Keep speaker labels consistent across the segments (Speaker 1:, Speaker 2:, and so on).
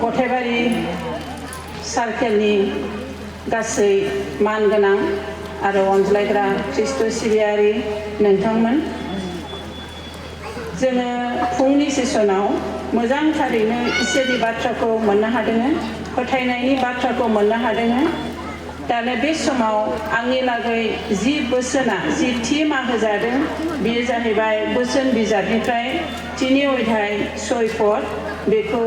Speaker 1: गथायबारि सार्केलनि गासै मानगोनां आरो अनज्लायग्रा ख्रिस्ट' सिबियारि नोंथांमोन, जोङो फुंनि सेसनाव मोजांथारैनो इसोरनि बाथ्राखौ मोननो हादों, फोथायनायनि बाथ्राखौ मोननो हादों। दानो बे समाव आंनि लागै जि बोसोना जि थीमा होजादों बेयो जाहैबाय बोसोन बिजाबनिफ्राय 3 अध्याय 6 पद, बेखौ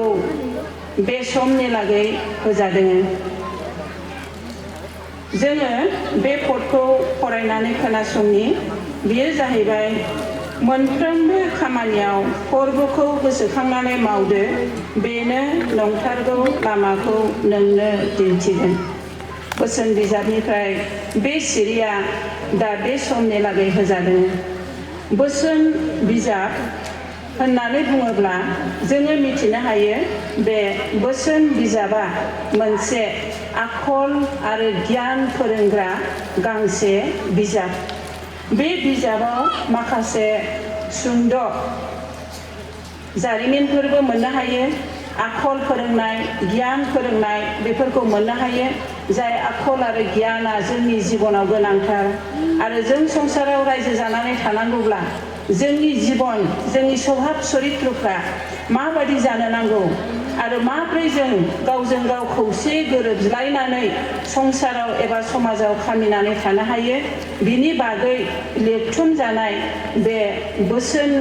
Speaker 1: बे समनि लागै होजादों। जोङो बे पदखौ फरायनानै खोनासंनि। बेयो जाहैबाय मोनफ्रोमबो खामानियाव फोरबोखौ गोसोखांनानै मावदो, बेनो नंथारगौ लामाखौ नोंनो दिन्थिगोन। बोसोन बिजाबनिफ्राय बे सिरिया दा बे समनि लागै होजादों। बोसोन बिजाब होननानै बुङोब्ला जोङो मिथिनो हायो बे बोसोन बिजाबा मोनसे आखल आरो गियान फोरोंग्रा गांसे बिजाब। बे बिजाबाव माखासे सुंद' जारिमिनफोरबो मोननो हायो, आखल फोरोंनाय, गियान फोरोंनाय बेफोरखौ मोननो हायो, जाय आखल आरो गियाना जोंनि जिबनाव गोनांथार। आरो जों संसाराव रायजो जानानै थानांगौब्ला जोंनि जिबन, जोंनि स्वभाब चरित्रफ्रा माबायदि जानो नांगौ आरो माब्रै जों गावजों गाव खौसे गोरोबलायनानै संसाराव एबा समाजाव खामिनानै थानो हायो, बिनि बागै लिरथुमजानाय बे बोसोन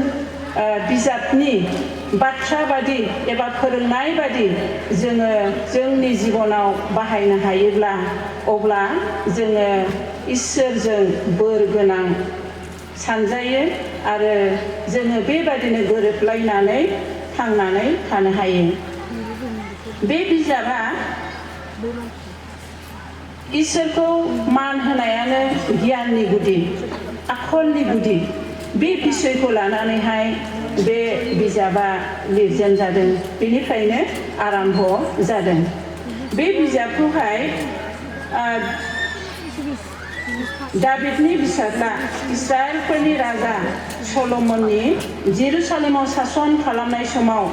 Speaker 1: बिजाबनि बाथ्रा बादि एबा फोरोंनाय बादि जोङो जोंनि जिबनाव बाहायनो हायोब्ला अब्ला जोङो इसोरजों बोर गोनां सानजायो आरो जोङो बेबादिनो गोरोबलायनानै थांनानै थानो हायो। बे बिजाबा इसोरखौ मान होनायानो गियाननि गुदि, आखलनि गुदि। बे बिसयखौ लानानैहाय बे बिजाबा लिरजेनजादों, बेनिफ्रायनो आरम्भ जादों। बे बिजाबखौहाय दाबिदनि फिसाज्ला इस्राएलफोरनि राजा सल'मननि जेरुसालेमाव सासन खालामनाय समाव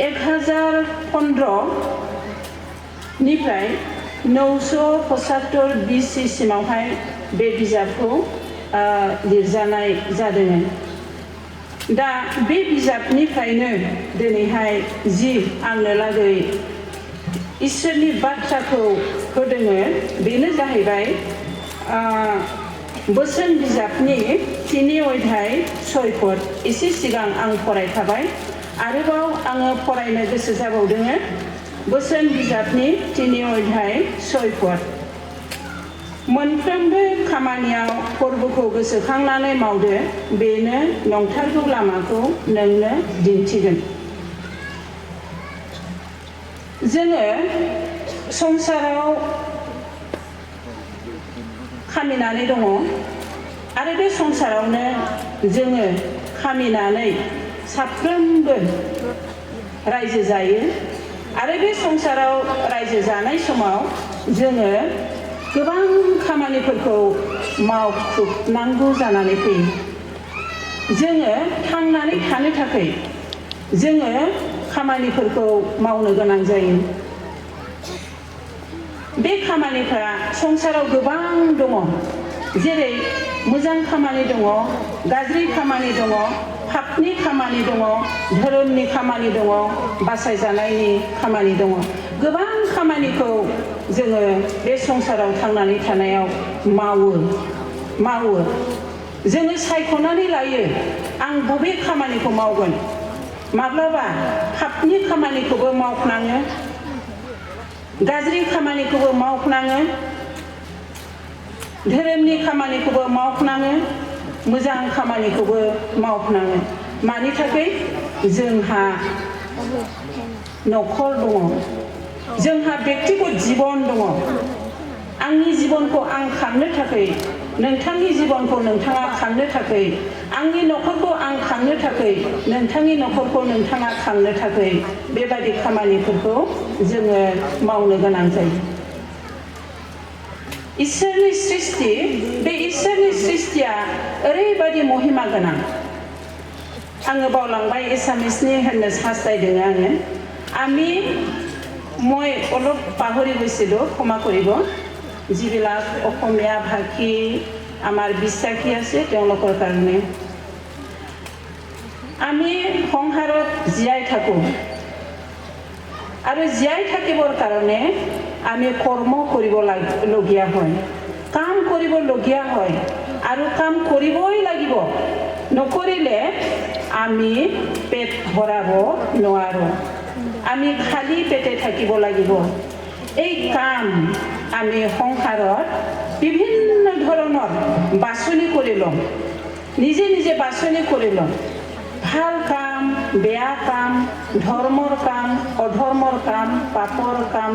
Speaker 1: 1015 निफ्राय 975 BC सिमावहाय बे बिजाबखौ लिरजानाय जादों। दा बे बिजाबनिफ्रायनो दिनैहाय जि आंनो लागै इसोरनि बाथ्राखौ होदों, बेनो जाहैबाय बोसोन बिजाबनि 3 अध्याय 6 पद। एसे सिगां आं फरायखाबाय, आरोबाव आङो फरायनो गोसो जाबावदों। बोसोन बिजाबनि 3 अध्याय 6 पद। मोनफ्रोमबो खामानियाव फोरबोखौ गोसोखांनानै मावदो, बेनो नंथारगौ लामाखौ नोंनो दिन्थिगोन। जोङो संसाराव खामिनानै दङ आरो बे संसारावनो जोङो खामिनानै साफ्रोमबो रायजो जायो आरो बे संसाराव रायजो जानाय समाव जोङो गोबां खामानिफोरखौ मावख्रुबनांगौ जानानै फैयो। जोङो थांनानै थानो थाखाय जोङो खामानिफोरखौ मावनो गोनां जायो। बे खामानिफोरा संसाराव गोबां दङ, जेरै मोजां खामानि दङ, गाज्रि खामानि दङ, पापनि खामानि दङ, धोरोमनि खामानि दङ, बासायजानायनि खामानि दङ। गोबां खामानिखौ जोङो बे संसाराव थांनानै थानायाव मावो। जोङो सायख'नानै लायो आं बबे खामानिखौ मावगोन। माब्लाबा पापनि खामानिखौबो मावफ्लाङो, गाज्रि खामानिखौबो मावफ्लाङो, धोरोमनि खामानिखौबो मावफ्लाङो, मोजां खामानिखौबो मावफ्लाङो। मानि थाखाय? जोंहा न'खर दङ, जोंहा बेक्तिगत जिबन दङ। आंनि जिबनखौ आं खांनो थाखाय, नोंथांनि जिबनखौ नोंथाङा खांनो थाखाय, आंनि न'खरखौ आं खांनो थाखाय, नोंथांनि न'खरखौ नोंथाङा खांनो थाखाय बेबादि खामानिफोरखौ जोङो मावनो गोनां जायो। इसोरनि सृष्टि, बे इसोरनि सृष्टिया ओरैबायदि महिमा गोनां। आङो बावलांबाय, एसामिसनि होननो हास्थायदों आङो। মই অলপ পাহৰি গৈছিলোঁ, ক্ষমা কৰিব। যিবিলাক অসমীয়া ভাষী আমাৰ বিশ্বাসী আছে তেওঁলোকৰ কাৰণে আমি সংসাৰত জীয়াই থাকোঁ আৰু জীয়াই থাকিবৰ কাৰণে আমি কৰ্ম কৰিবলগীয়া হয়, কাম কৰিবলগীয়া হয় আৰু কাম কৰিবই লাগিব। নকৰিলে আমি পেট ভৰাব নোৱাৰোঁ, আমি খালী পেটে থাকিব লাগিব। এই কাম আমি সংসাৰত বিভিন্ন ধৰণৰ বাছনি কৰি ল'ম, নিজে নিজে বাছনি কৰি ল'ম। ভাল কাম, বেয়া কাম, ধৰ্মৰ কাম, অধৰ্মৰ কাম, পাপৰ কাম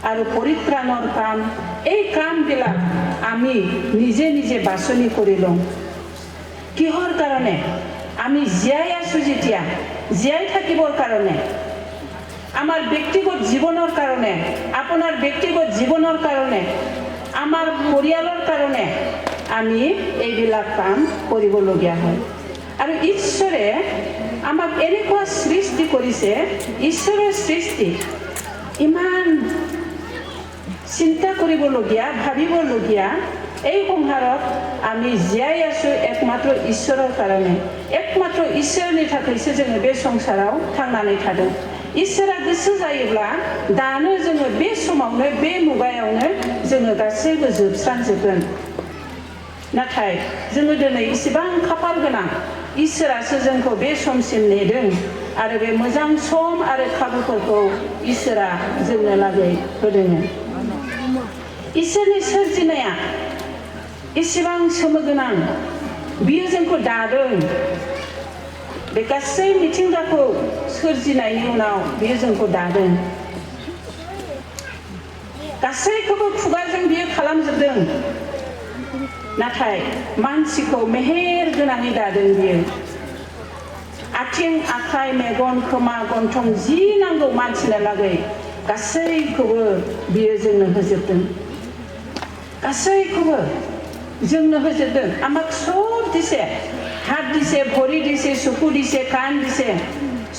Speaker 1: আৰু পৰিত্ৰাণৰ কাম, এই কামবিলাক আমি নিজে নিজে বাছনি কৰি ল'ম। কিহৰ কাৰণে? আমি জীয়াই আছোঁ যেতিয়া, জীয়াই থাকিবৰ কাৰণে, আমাৰ ব্যক্তিগত জীৱনৰ কাৰণে, আপোনাৰ ব্যক্তিগত জীৱনৰ কাৰণে, আমাৰ পৰিয়ালৰ কাৰণে আমি এইবিলাক কাম কৰিবলগীয়া হয়। আৰু ঈশ্বৰে আমাক এনেকুৱা সৃষ্টি কৰিছে, ঈশ্বৰৰ সৃষ্টি ইমান চিন্তা কৰিবলগীয়া, ভাবিবলগীয়া। এই সংসাৰত আমি জীয়াই আছোঁ एकमात्र ঈশ্বৰৰ কাৰণে। एकमात्र इसोरनि थाखायसो जोङो बे संसाराव थांनानै थादों। इसोरा गोसो जायोब्ला दानो जोङो बे समावनो, बे मुगायावनो जोङो गासैबो जोबस्रांजोबगोन। नाथाय जोङो दिनै इसेबां खाफाल गोनां, इसोरासो जोंखौ बे समसिम नेदों आरो बे मोजां सम आरो खाबुफोरखौ इसोरा जोंनो लागै होदों। इसोरनि सोरजिनाया इसेबां सोमोगोनां, बियो जोंखौ दादों। बे गासै मिथिंगाखौ सोरजिनायनि उनाव बियो जोंखौ दादों। गासैखौबो खुगाजों बियो खालामजोबदों। नाथाय मानसिखौ मेहेर गोनाङै दादों बियो। आथिं, आखाइ, मेगन, खोमा, गन्थं जि नांगौ मानसिनो लागै गासैखौबो बियो जोंनो होजोबदों। गासैखौबो जोंनो होजोबदों। আমাক সব দিছে, হাত দিছে, ভৰি দিছে, চকু দিছে, কাণ দিছে,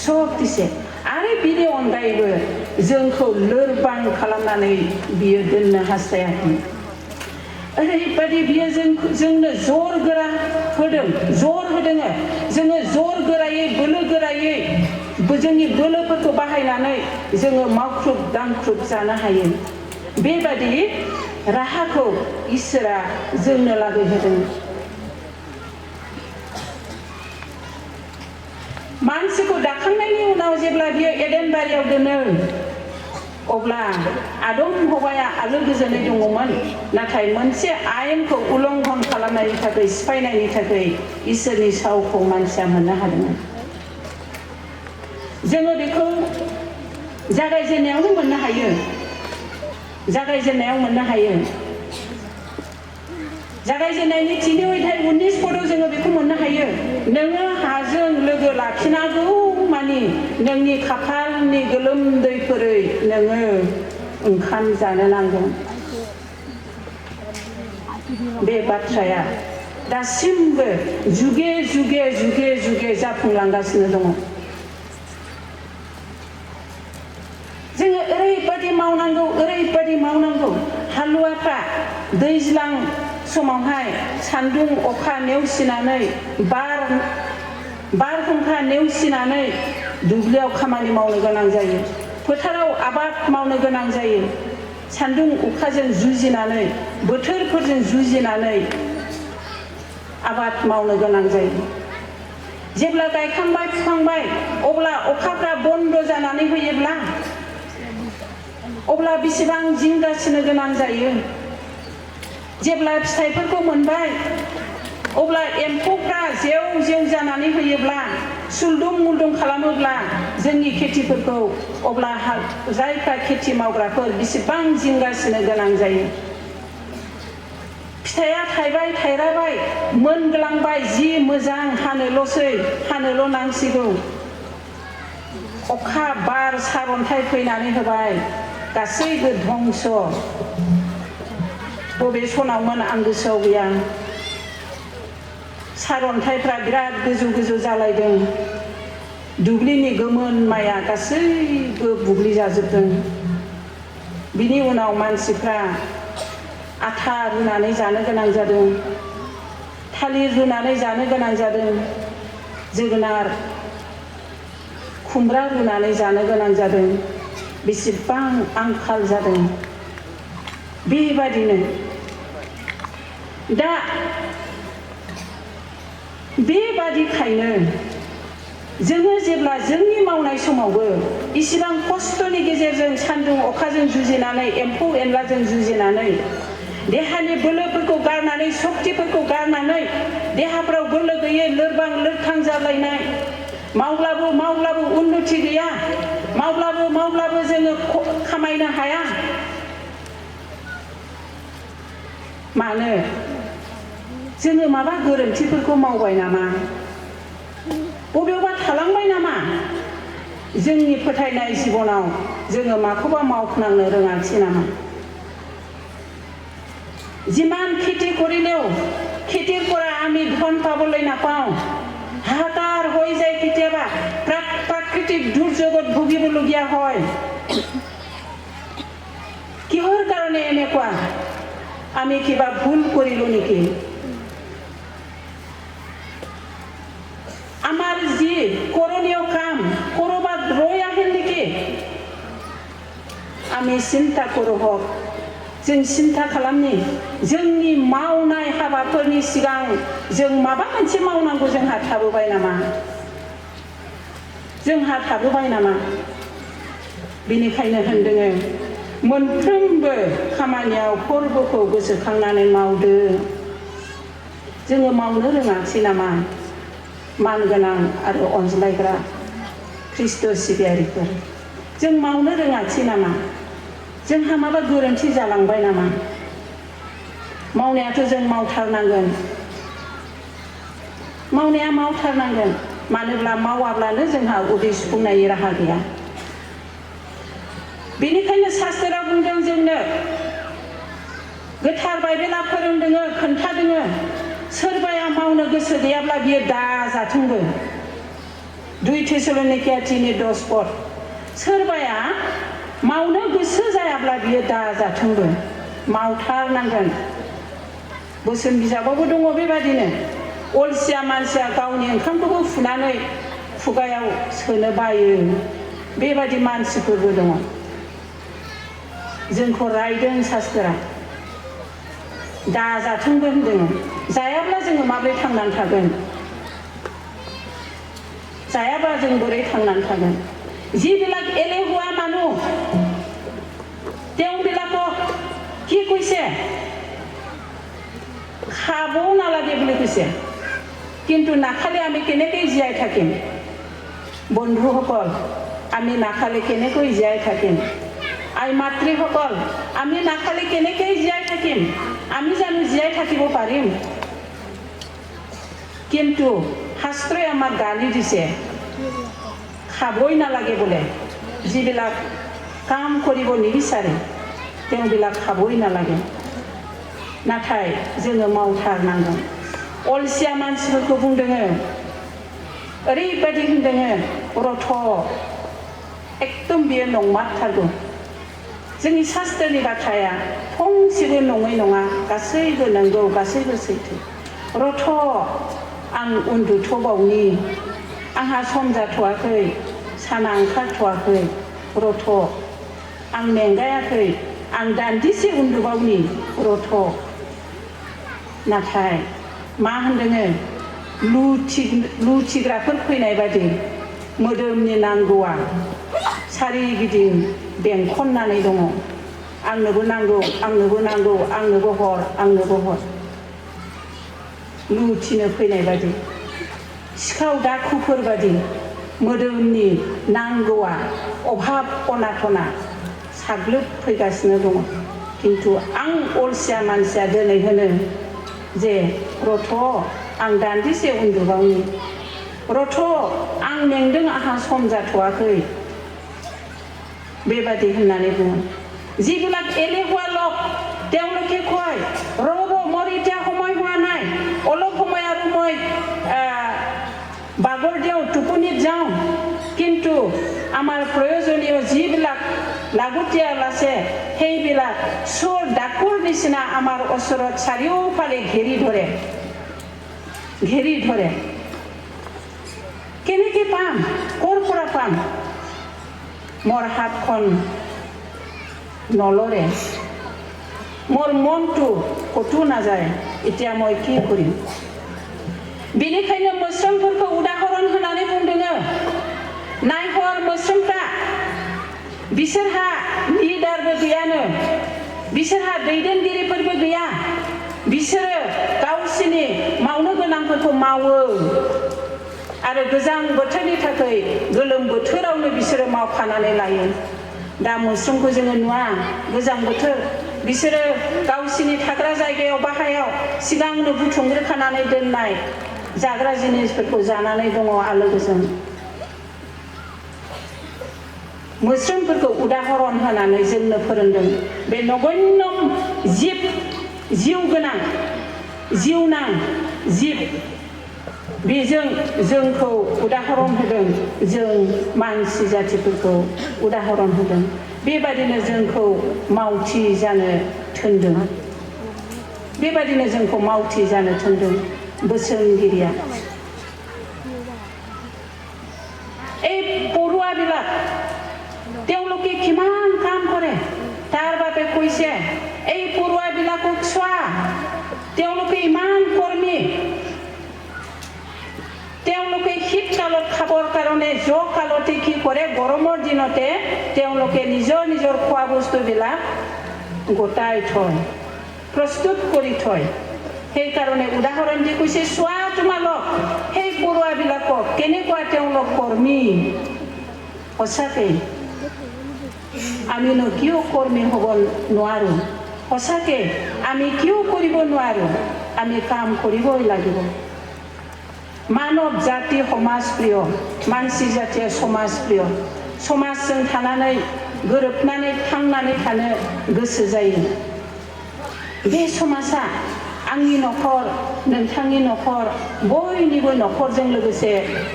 Speaker 1: সব दिसे। आरो बिनि अनगायैबो जोंखौ लोरबां खालामनानै बियो दोननो हास्थायाखै। ओरैबायदि बियो जोंनो जर गोरा होदों, जर होदों। जोङो जर गोरायै, बोलो गोरायै जोंनि बोलोफोरखौ बाहायनानै जोङो मावख्रुब दांख्रुब जानो हायो। बेबादि राहाखौ इसोरा जोंनो लागै होदों। मानसिखौ दाखांनायनि उनाव जेब्ला बियो एडेन बारियाव दोनो, अब्ला आदम हवाया आलो गोजोनै दङमोन। नाथाय मोनसे आयेनखौ उल्लंघन खालामनायनि थाखाय, सिफायनायनि थाखाय इसोरनि सावखौ मानसिया मोननो हादोंमोन। जोङो बेखौ जागायजेननायावनो मोननो हायो, जागायजेननायाव मोननो हायो। जागायजेननायनि 3 अध्याय 19 पदआव जोङो बेखौ मोननो हायो। नोङो हाजों लोगो लाखिनांगौ मानि नोंनि खाफालनि गोलोमदैफोरै नोङो ओंखाम जानो नांगोन। बे बाथ्राया दासिमबो जुगे जुगे जुगे जुगे जाफुंलांगासिनो दङ। जोङो ओरैबायदि मावनांगौ, ओरैबायदि मावनांगौ। हालुवाफ्रा दैज्लां समावहाय सान्दुं अखा नेवसिनानै, बारहुंखा नेवसिनानै दुब्लियाव खामानि मावनो गोनां जायो, फोथाराव आबाद मावनो गोनां जायो। सान्दुं अखाजों जुजिनानै, बोथोरफोरजों जुजिनानै आबाद मावनो गोनां जायो। जेब्ला गायखांबाय, फुखांबाय, अब्ला अखाफ्रा बन्द जानानै होयोब्ला अब्ला बेसेबां जिंगासिनो गोनां जायो। जेब्ला फिथाइफोरखौ मोनबाय, अब्ला एम्फौफ्रा जेव जेव जानानै होयोब्ला, सुलदुं मुलदुं खालामोब्ला जोंनि खेथिफोरखौ, अब्ला जायफ्रा खेथि मावग्राफोर बेसेबां जिंगासिनो गोनां जायो। फिथाइया थाइबाय, थाइराबाय, मोनग्लांबाय, जि मोजां, हानोल' नांसिगौ। अखा बार सारन्थाइ फैनानै होबाय, गासैबो धंस। बबे सनावमोन आं गोसोआव गैया। सारन्थाइफ्रा बिराद गोजौ गोजौ जालायदों। दुब्लिनि गोमोन माइया गासैबो बुग्लिजाजोबदों। बिनि उनाव मानसिफ्रा आथा रुनानै जानो गोनां जादों, थालिर रुनानै जानो गोनां जादों, जोगोनार खुमब्रा रुनानै जानो गोनां जादों। बेसेबां आंखाल जादों। बेबादिनो दा बेबादिखायनो जोङो जेब्ला जोंनि मावनाय समावबो इसिबां खस्थ'नि गेजेरजों सान्दुं अखाजों जुजिनानै एम्फौ एनलाजों जुजिनानै देहानि बोलोफोरखौ गारनानै सक्तिफोरखौ गारनानै देहाफ्राव बोलो गैयै लोरबां लोरखां जालायनाय, मावब्लाबो उन्नति गैया, मावब्लाबो जोङो खामायनो हाया। मानो? जोङो माबा गोरोन्थिफोरखौ मावबाय नामा? बबेयावबा थालांबाय नामा? जोंनि फोथायनाय जिबनाव जोङो माखौबा मावफ्लांनो रोङाखिसै नामा? যিমান খেতি কৰিলেও খেতিৰ পৰা আমি ধন পাবলৈ নাপাওঁ। হাহাকাৰ হৈ যায়, কেতিয়াবা প্ৰাকৃতিক দুৰ্যোগত ভুগিবলগীয়া হয়। কিহৰ কাৰণে এনেকুৱা? আমি কিবা ভুল কৰিলো নেকি? আমাৰ যি কৰণীয় কাম কৰবাত ৰৈ আহিল নেকি? আমি চিন্তা কৰো হওক, जों सिन्था खालामनि जोंनि मावनाय हाबाफोरनि सिगां जों माबा मोनसे मावनांगौ जोंहा थाबोबाय नामा? जोंहा थाबोबाय नामा? बेनिखायनो होनदोङो मोनफ्रोमबो खामानियाव फोरबोखौ गोसोखांनानै मावदो। जोङो मावनो रोङाखिसै नामा? मानगोनां आरो अनज्लायग्रा ख्रिस्ट' सिबियारिफोर, जों मावनो रोङाखिसै नामा? जोंहा माबा गोरोन्थि जालांबाय नामा? मावनायाथ' जों मावथारनांगोन। मावनाया मावथारनांगोन। मानोब्ला मावाब्लानो जोंहा उदै सुफुंनायनि राहा गैया। बेनिखायनो शास्त्रआ बुंदों जोंनो, गोथार बाइबेला फोरोंदोङो, खोन्थादोङो, सोरबाया मावनो गोसो गैयाब्ला बियो दाजाथोंबो। 2 थेसलनिकिया 3:10 सोरबाया मावनो गोसो जायाब्ला बियो दाजाथोंबो, मावथारनांगोन। बोसोन बिजाबावबो दङ बेबादिनो, अलसिया मानसिया गावनि ओंखामखौबो फुनानै खुगायाव सोनो बायो, बेबादि मानसिफोरबो दङ। जोंखौ रायदों शास्त्रआ, दाजाथोंबो होनदों। जायाब्ला जोङो माबोरै थांनानै थागोन? जायाब्ला जों बोरै थांनानै थागोन? যিবিলাক এলেহুৱা মানুহ তেওঁবিলাকক কি কৈছে? খাবও নালাগে বুলি কৈছে, কিন্তু নাখালে আমি কেনেকৈ জীয়াই থাকিম? বন্ধুসকল, আমি নাখালে কেনেকৈ জীয়াই থাকিম? আই মাতৃসকল, আমি নাখালে কেনেকৈ জীয়াই থাকিম? আমি জানো জীয়াই থাকিব পাৰিম? কিন্তু শাস্ত্ৰই আমাক গালি দিছে, খাবই নালাগে বোলে। যিবিলাক কাম কৰিব নিবিচাৰে তেওঁবিলাক খাবই নালাগে। नाथाय जोङो मावथारनांगोन। अलसिया मानसिफोरखौ बुंदोङो, ओरैबायदि होनदोङो, रथ' एकदम बियो नंमारथारगौ। जोंनि शास्त्रनि बाथ्राया फंसेबो नङै नङा, गासैबो नंगौ, गासैबो सैथो। रथ' आं उन्दुथ'बावनि, आंहा सम जाथ'वाखै, साना ओंखारथ'वाखै। रथ' आं मेंगायाखै, आं दान्दिसे उन्दुबावनि। रथ' नाथाय मा होनदोङो? लुथिग्राफोर फैनाय बादि मोदोमनि नांगौआ सारिगिदिं बेंखननानै दङ। आंनोबो नांगौ, आंनोबो नांगौ, आंनोबो हर, आंनोबो हर। लुथिनो फैनाय बादि, सिखाव दाखुफोर बादि मोदोमनि नांगौआ अभाब अनाथना साग्लोब फैगासिनो दङ। किन्तु आं अलसिया मानसिया दिनै होनो जे रथ' आं दान्दिसे उन्दुबावनि, रथ' आं मेंदों, आंहा सम जाथ'वाखै, बेबादि होननानै बुङो। যিবিলাক এলেহুৱা লোক তেওঁলোকে কয়, ৰ'ব মোৰ এতিয়া সময় হোৱা নাই, অলপ সময় আৰু মই বাগৰ দিওঁ, টোপনিত যাওঁ, কিন্তু আমাৰ প্ৰয়োজনীয় যিবিলাক লাগতিয়াল আছে সেইবিলাক চোৰ ডাকুৰ নিচিনা আমাৰ ওচৰত চাৰিওফালে ঘেৰি ধৰে কেনেকে পাম ক'ৰ পৰা পাম মোৰ হাতখন নলৰে মোৰ মনটো ক'তো নাযায় এতিয়া মই কি কৰিম बेनिखायनो मोस्रोमफोरखौ उदाहरण होनानै बुंदोङो नायहर मोस्रोमफ्रा बिसोरहा लिडारबो गैयानो बिसोरहा दैदेनगिरिफोरबो गैया बिसोरो गावसिनि मावनो गोनांफोरखौ मावो आरो गोजां बोथोरनि थाखाय गोलोम बोथोरावनो बिसोरो मावखानानै लायो दा मोस्रोमखौ जोङो नुवा गोजां बोथोर बिसोरो गावसिनि थाग्रा जायगायाव बाहायाव सिगांनो बुथुमग्रोखानानै दोननाय जाग्रा जिनिसफोरखौ जानानै दङ आलो गोजोन मोस्रोमफोरखौ उदाहरण होनानै जोंनो फोरोंदों बे नगण्य जिउ गोनां जिउनां जिब बेजों जोंखौ उदाहरण होदों जों मानसि जातिफोरखौ उदाहरण होदों बेबादिनो जोंखौ मावथि जानो थोनदों बेबादिनो जोंखौ मावथि जानो थोनदों बोसोनगिरिया এই পঢ়ুৱাবিলাক তেওঁলোকে কিমান কাম কৰে তাৰ বাবে কৈছে এই পঢ়ুৱাবিলাকক চোৱা তেওঁলোকে ইমান কৰ্মী তেওঁলোকে শীতকালত খাবৰ কাৰণে জকালতে কি কৰে গৰমৰ দিনতে তেওঁলোকে নিজৰ খোৱা বস্তুবিলাক গোটাই থয় প্ৰস্তুত কৰি থয় সেই কাৰণে উদাহৰণ দি কৈছে চোৱা তোমালোক সেই পঢ়ুৱাবিলাকক কেনেকুৱা তেওঁলোক কৰ্মী সঁচাকৈ আমিনো কিয় কৰ্মী হ'ব নোৱাৰো সঁচাকৈ আমি কিয় কৰিব নোৱাৰো আমি কাম কৰিবই লাগিব मानव जाति समाज प्रिय मानसि जातिया समाज प्रिय समाजजों थानानै गोरोबनानै थांनानै थानो गोसो जायो बे समाजा आंनि नखर नोंथांनि नखर बयनिबो नखरजों लोगोसे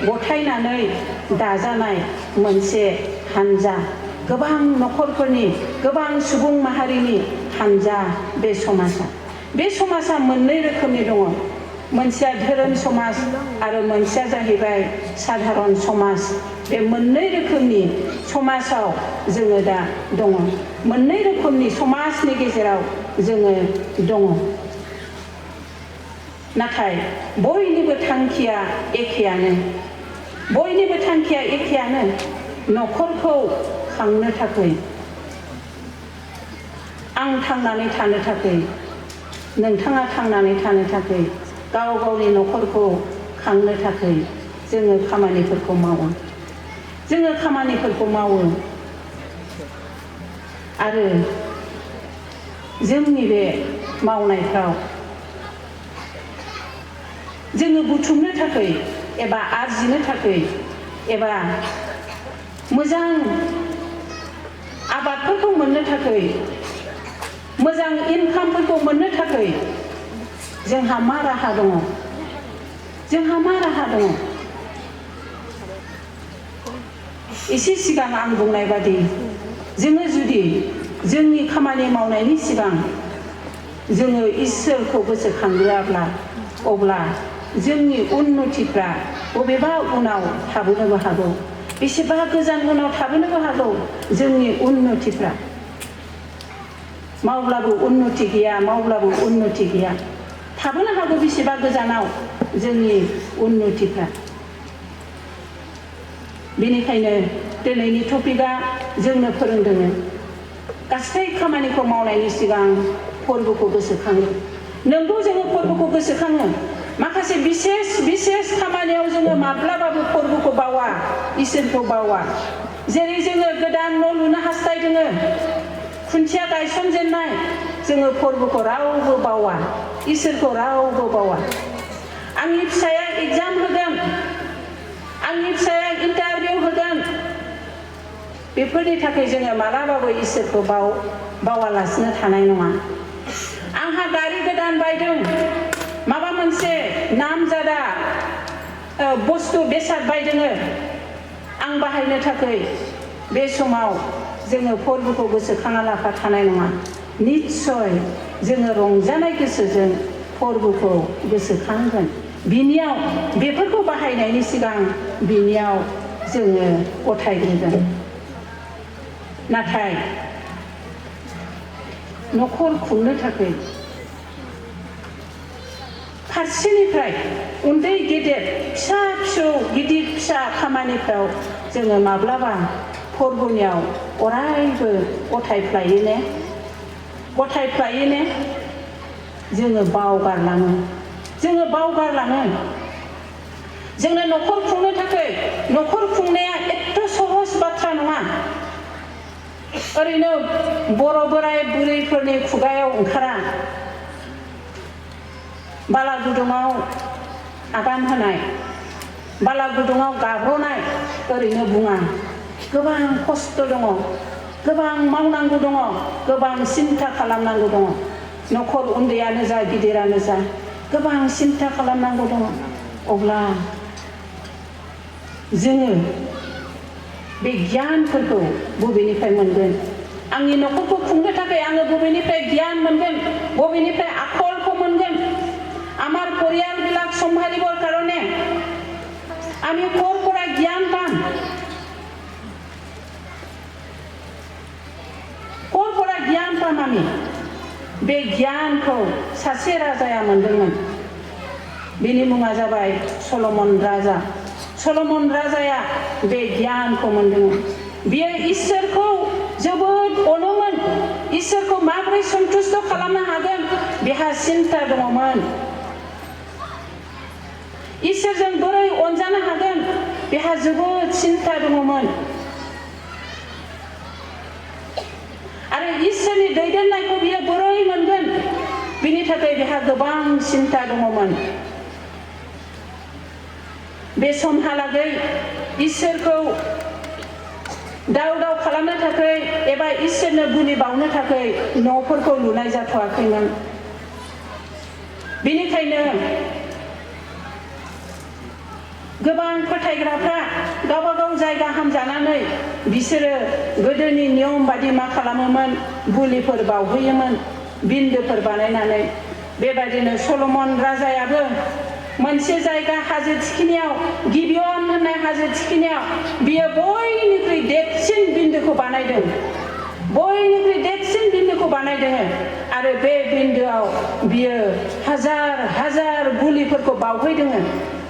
Speaker 1: गथायनानै दाजानाय मोनसे हानजा गोबां नखरफोरनि गोबां सुबुं माहारिनि हानजा बे समाजा मोननै रोखोमनि दङ मोनसेया धोरोम समाज आरो मोनसेया जाहैबाय साधारन समाज बे मोननै रोखोमनि समाजाव जोङो दा दङ मोननै रोखोमनि समाजनि गेजेराव जोङो दङ नाथाय बयनिबो थांखिया एखेयानो नखरखौ खांनो थाखाय आं थांनानै थानो थाखाय नोंथाङा थांनानै थानो थाखाय गाव गावनि नखरखौ खांनो थाखाय जोङो खामानिफोरखौ मावो आरो जोंनि बे मावनायफ्राव जोङो बुथुमनो थाखाय एबा आरजिनो थाखाय एबा मोजां आबादफोरखौ मोननो थाखाय मोजां इनकामफोरखौ मोननो थाखाय जोंहा मा राहा दङ एसे सिगां आं बुंनाय बादि जोङो जुदि जोंनि खामानि मावनायनि सिगां जोङो इसोरखौ गोसोखांग्रोआब्ला अब्ला जोंनि उन्नतिफ्रा बबेबा उनाव थाबोनोबो हागौ बेसेबा गोजान उनाव थाबोनोबो हागौ जोंनि उन्नतिफ्रा मावब्लाबो उन्नति गैया थाबोनो हागौ बेसेबा गोजानाव जोंनि उन्नतिफ्रा बेनिखायनो दिनैनि टपिकआ जोंनो फोरोंदों गासै खामानिखौ मावनायनि सिगां फोरबोखौ गोसोखाङो नोंगौ जोङो फोरबोखौ गोसोखाङो माखासे बिसेस खामानियाव जोङो माब्लाबाबो फोरबोखौ बावा इसोरखौ बावा जेरै जोङो गोदान न' लुनो हास्थायदों खुन्थिया गायसनजेननाय जोङो फोरबोखौ रावबो बावा इसोरखौ रावबो बावा आंनि फिसाया एग्जाम होगोन आंनि फिसाया इन्टारभिउ होगोन बेफोरनि थाखाय जोङो मालाबाबो इसोरखौ बावालासिनो थानाय नङा आंहा गारि गोदान बायदों माबा मोनसे नामजादा बुस्थु बेसाद बायदों आं बाहाय बाहायनो थाखाय बे समाव जोङो फोरबोखौ गोसोखांना लाफा थानाय नङा। निस्सय जोङो रंजानाय गोसोजों फोरबोखौ गोसोखांगोन। बिनियाव बेफोरखौ बाहायनायनि सिगां बिनियाव जोङो गथायग्रोगोन। नाथाय न'खर खुंनो थाखाय फारसेनिफ्राय उन्दै गेदेर फिसा फिसौ गिदिर फिसा खामानिफ्राव जोङो माब्लाबा फोरबोनियाव अरायबो गथायफ्लायोने जोङो बावगारलाङो। जोंनो न'खर खुंनो थाखाय न'खर खुंनाया एथ' सहज बाथ्रा नङा। ओरैनो बर' बोराय बुरैफोरनि खुगायाव ओंखारा। बाला गुदुङाव आगान होनाय, बाला गुदुङाव गाब्र'नाय ओरैनो बुङा। गोबां खस्थ' दङ, गोबां मावनांगौ दङ, गोबां सिन्था खालामनांगौ दङ। न'खर उन्दैयानो जा गिदिरानो जा गोबां सिन्था खालामनांगौ दङ। अब्ला जोङो बे गियानफोरखौ बबेनिफ्राय मोनगोन? आंनि न'खरखौ खुंनो थाखाय आङो बबेनिफ्राय गियान मोनगोन? बबेनिफ्राय आखलखौ मोनगोन? আমার পরিয়ালবিলাক সম্ভালিবৰ কাৰণে আমি ক'ৰ পৰা জ্ঞান পাম? ক'ৰ পৰা জ্ঞান পাম আমি? बे गियानखौ सासे राजाया मोनदोंमोन। बेनि मुङा जाबाय सल'मन राजा। सल'मन राजाया बे गियानखौ मोनदोंमोन। बियो इसोरखौ जोबोद अनोमोन। इसोरखौ माबोरै सन्तुष्ट खालामनो हागोन बेहा सिन्ता दङमोन। इसोरजों बोरै अनजानो हागोन बेहा जोबोद सिन्ता दङमोन। आरो इसोरनि दैदेननायखौ बियो बोरै मोनगोन बिनि थाखाय बिहा गोबां सिन्ता दङमोन। बे समहालागै इसोरखौ दाव खालामनो थाखाय एबा इसोरनो बुलि बावनो थाखाय न'फोरखौ लुनाय जाथ'वाखैमोन। बेनिखायनो गोबां फोथायग्राफ्रा गावबा गाव जायगा हामजानानै बिसोरो गोदोनि नियम बादि मा खालामोमोन? बुलिफोर बावहैयोमोन बिन्दोफोर बानायनानै। बेबायदिनो सल'मन राजायाबो मोनसे जायगा हाजो थिखिनियाव, गिबियन होननाय हाजो थिखिनियाव बियो बयनिख्रुइ देरसिन बिन्दोखौ बानायदों। आरो बे बिन्दोआव बियो हाजार बुलिफोरखौ बावहैदों।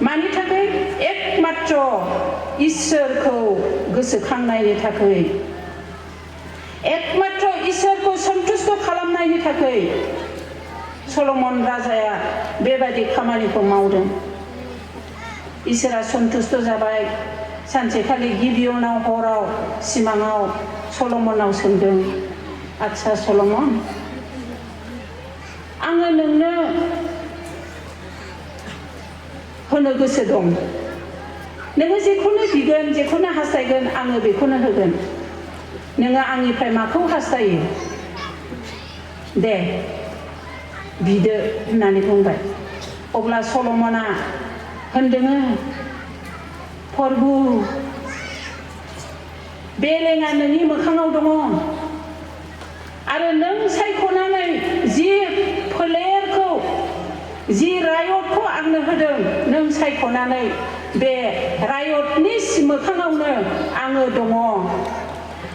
Speaker 1: मानि थाखाय? एकमात्र इसोरखौ गोसोखांनायनि थाखाय, एकमात्र इसोरखौ सन्तुष्ट खालामनायनि थाखाय सल'मन राजाया बेबायदि खामानिखौ मावदों। इसोरा सन्तुष्ट जाबाय। सानसेखालि गिबियनाव हराव सिमाङाव सल'मनाव सोंदों, आच्छा सल'मन, आङो नोंनो होनो गोसो दं। नोङो जेखौनो बिगोन, जेखौनो हास्थायगोन आङो बेखौनो होगोन। नोङो आंनिफ्राय माखौ हास्थायो? दे बिदो होननानै बुंबाय। अब्ला सल'मना होनदों, प्रभु, बे लेङा नोंनि मोखाङाव दङ आरो नों सायख'नानै जि फोलेरखौ, जि रायतखौ आंनो होदों, नों सायख'नानै बे रायतनि मोखाङावनो आङो दङ।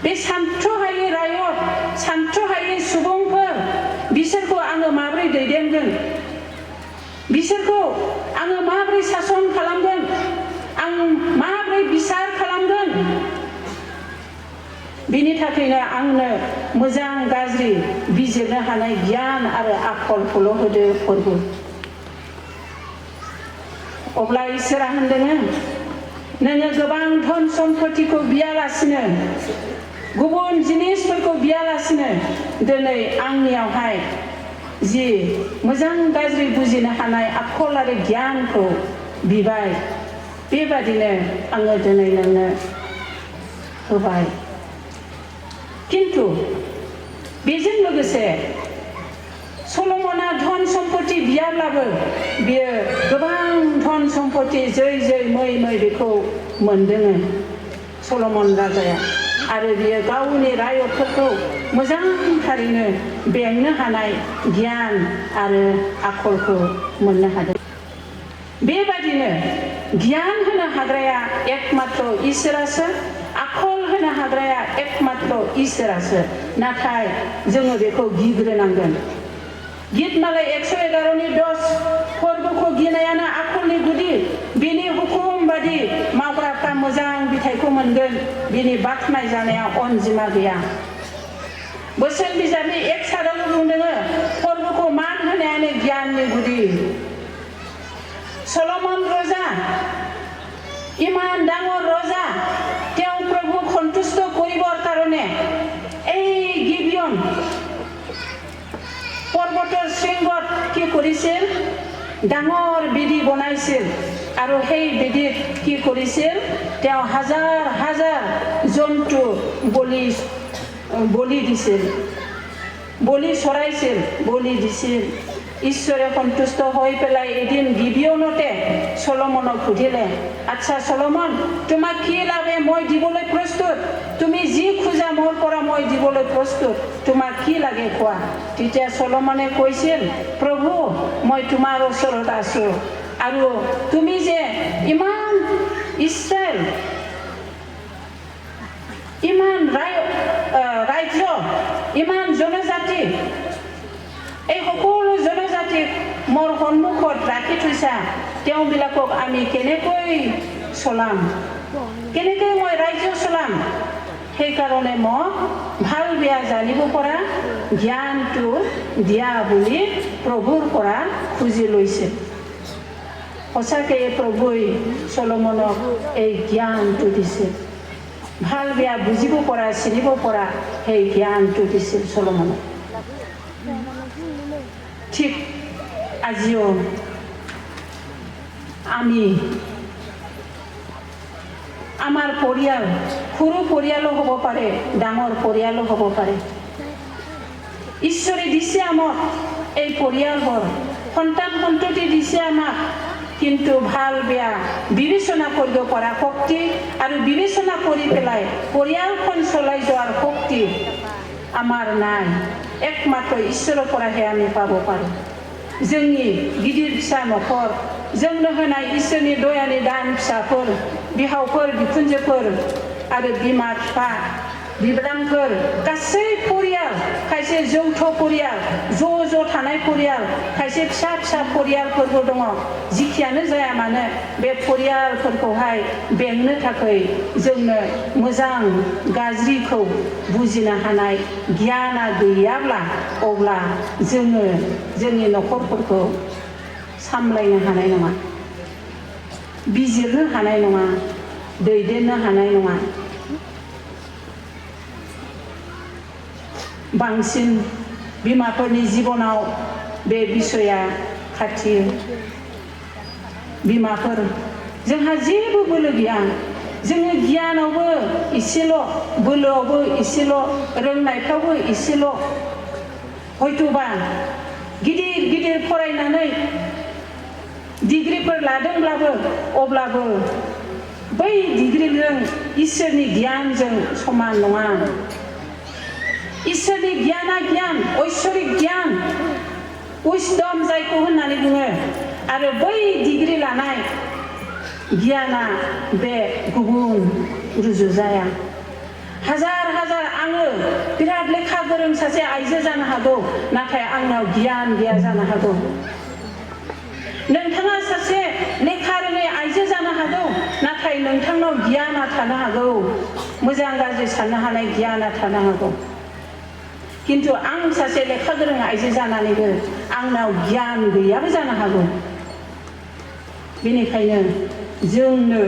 Speaker 1: बे सानथ्र'हायै रायत, सानथ्र'हायै सुबुंफोर, बिसोरखौ आङो माबोरै दैदेनगोन? बिसोरखौ आङो माबोरै सासन खालामगोन? आं माबोरै बिसार खालामगोन? बिनि थाखायनो आंनो मोजां गाज्रि बिजिरनो हानाय गियान आरो आखलखौल' होदो प्रभु। अब्ला इसोरा होनदों, नोङो गोबां धन सम्पतिखौ बियालासिनो, गुबुन जिनिसफोरखौ बियालासिनो दिनै आंनियावहाय जि मोजां गाज्रि बुजिनो हानाय आखल आरो गियानखौ बिबाय, बेबादिनो आङो दिनै नोंनो होबाय। किन्तु बेजों लोगोसे सल'मना धन सम्पति बियाब्लाबो बियो गोबां धन सम्पति जै मै बेखौ मोनदों। सलमन राजाया आरो बियो गावनि रायतफोरखौ मोजांथारैनो बेंनो हानाय गियान आरो आखलखौ मोननो हादों। बेबादिनो गियान होनो हाग्राया एकमात्र इसोरासो, आखल होनो हाग्राया एकमात्र इसोरासो। नाथाय जोङो बेखौ गिग्रोनांगोन। गीतमालाय 111 नि 10 फोरबोखौ गिनायानो आखलनि गुदि। बिनि हुकुम बादि मावग्राफ्रा मोजां बिथाइखौ मोनगोन। बिनि बाख्नाय जानाया अनजिमा गैया। बोसोन बिजाबनि 1:7 बुंदों फोरबोखौ मान होनायानो गियाननि गुदि। सलमन रजा ইমান ডাঙৰ ৰজা, তেওঁ প্ৰভুক সন্তুষ্ট কৰিবৰ কাৰণে এই গিবিয়ন পৰ্বতৰ শৃংগত কি কৰিছিল? ডাঙৰ বেদী বনাইছিল আৰু সেই বেদীত কি কৰিছিল? তেওঁ হাজাৰ হাজাৰ জন্তু বলি দিছিল, বলি চৰাইছিল, বলি দিছিল। ঈশ্বৰে সন্তুষ্ট হৈ পেলাই এদিন গিবিয়নতে সলমনক সুধিলে, আচ্ছা সলমন, তোমাক কি লাগে মই দিবলৈ প্ৰস্তুত, তুমি যি খোজা মোৰ পৰা মই দিবলৈ প্ৰস্তুত, তোমাক কি লাগে কোৱা। তেতিয়া সলমনে কৈছিল, প্ৰভু মই তোমাৰ ওচৰত আছো আৰু তুমি যে ইমান ইছৰাইল, ইমান ৰাজ্য, ইমান জনজাতি, এই সকলো জনজাতিক মোৰ সন্মুখত ৰাখি থৈছা, তেওঁবিলাকক আমি কেনেকৈ চলাম, কেনেকৈ মই ৰাজ্য চলাম? সেইকাৰণে মোক ভাল বেয়া জানিব পৰা জ্ঞানটো দিয়া বুলি প্ৰভুৰ পৰা খুজি লৈছে। সঁচাকৈ প্ৰভুই সলমনক এই জ্ঞানটো দিছে, ভাল বেয়া বুজিব পৰা, চিনিব পৰা সেই জ্ঞানটো দিছিল সলমনক। ঠিক আজিও আমি আমাৰ পৰিয়াল, সৰু পৰিয়ালো হ'ব পাৰে, ডাঙৰ পৰিয়ালো হ'ব পাৰে, ঈশ্বৰে দিছে আমাক এই পৰিয়ালবোৰ, সন্তান সন্ততি দিছে আমাক, কিন্তু ভাল বেয়া বিবেচনা কৰিব পৰা শক্তি আৰু বিবেচনা কৰি পেলাই পৰিয়ালখন চলাই যোৱাৰ শক্তি আমাৰ নাই। একমাত্ৰ ঈশ্বৰৰ পৰাহে আমি পাব পাৰোঁ। जोंनि गिदिर फिसा न'खर, जोंनो होनाय इसोरनि दयानि दान फिसाफोर, बिहावफोर, बिखुनजोफोर आरो बिमा बिफा, बिबोनांफोर, गासै परियाल, खायसे जौथ परियाल, ज' थानाय परियाल, खायसे फिसा फिसा परियालफोरबो दङ। जिखियानो जाया मानो बे परियालफोरखौहाय बेंनो थाखाय जोंनो मोजां गाज्रिखौ बुजिनो हानाय गियाना गैयाब्ला अब्ला जोङो जोंनि न'खरफोरखौ सामलायनो हानाय नङा, बिजिरनो हानाय नङा, दैदेननो हानाय नङा। बांसिन बिमाफोरनि जिबनाव बे बिसया खाथियो। बिमाफोर, जोंहा जेबो बोलो गैया, जोङो गियानावबो इसेल', बोलोआवबो इसेल', रोंनायफ्रावबो इसेल'। हयतोबा गिदिर गिदिर फरायनानै डिग्रीफोर लादोंब्लाबो अब्लाबो बै डिग्रीजों इसोरनि गियानजों समान नङा। इसोरनि गियाना गियान, ऐश्वरिक गियान, उइसडम जायखौ होननानै बुङो, आरो बै डिग्री लानाय गियाना बे गुबुन रुजुजाया। हाजार हाजार आङो बिराद लेखा गोरों सासे आइजो जानो हागौ, नाथाय आंनाव गियान गैया जानो हागौ। नोंथाङा सासे लेखा रोङै आइजो जानो हागौ, नाथाय नोंथांनाव गियाना थानो हागौ, मोजां गाज्रि साननो हानाय गियाना थानो हागौ। किन्तु आं सासे लेखा गोरों आइजो जानानैबो आंनाव गियान गैयाबो जानो हागौ। बेनिखायनो जोंनो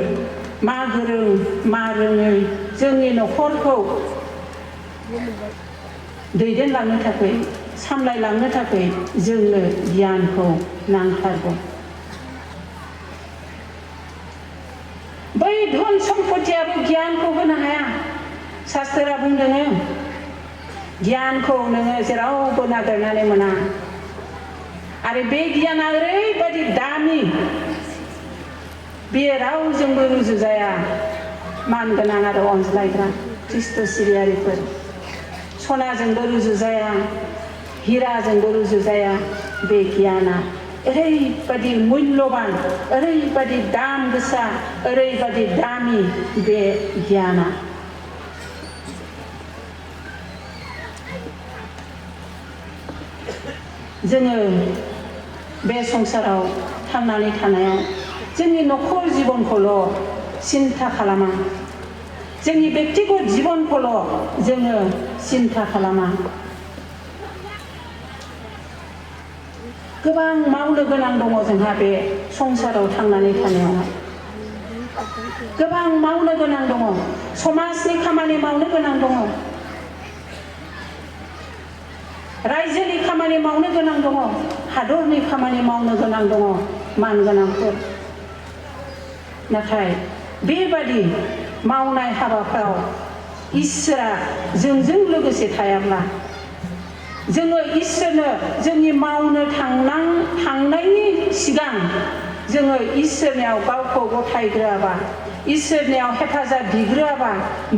Speaker 1: मा गोरों मा रोङै जोंनि न'खरखौ दैदेनलांनो थाखाय, सामलायलांनो थाखाय जोंनो गियानखौ नांथारगौ। बै धन सम्पतियाबो गियानखौ होनो हाया। शास्त्रा बुंदों गियानखौ नोङो जेरावबो नागिरनानै मोना। आरो बे गियाना ओरैबायदि दामि, बे रावजोंबो रुजुजाया। मानगोनां आरो अनज्लायग्रा ख्रिस्ट' सिबियारिफोर सनाजोंबो रुजुजाया हिराजोंबो रुजुजाया बे गियाना ओरैबादि मुल्यबान ओरैबादि दाम गोसा ओरैबादि दामि बे गियाना जोङो बे संसाराव थांनानै थानायाव जोंनि नखर जिबनखौल' सिन्था खालामा जोंनि बेक्तिगत जिबनखौल' जोङो सिन्था खालामा गोबां मावनो गोनां दङ जोंहा बे संसाराव थांनानै थानायावहाय गोबां मावनो गोनां दङ समाजनि खामानि मावनो गोनां दङ रायजोनि खामानि मावनो गोनां दङ हादरनि खामानि मावनो गोनां दङ मानगोनांफोर नाथाय बेबादि मावनाय हाबाफ्राव इसोरा जोंजों लोगोसे थायाब्ला जोङो इसोरनो जोंनि मावनो थांनायनि सिगां जोङो इसोरनियाव गावखौ गथायग्रोआबा इसोरनियाव हेफाजाब बिग्रोआबा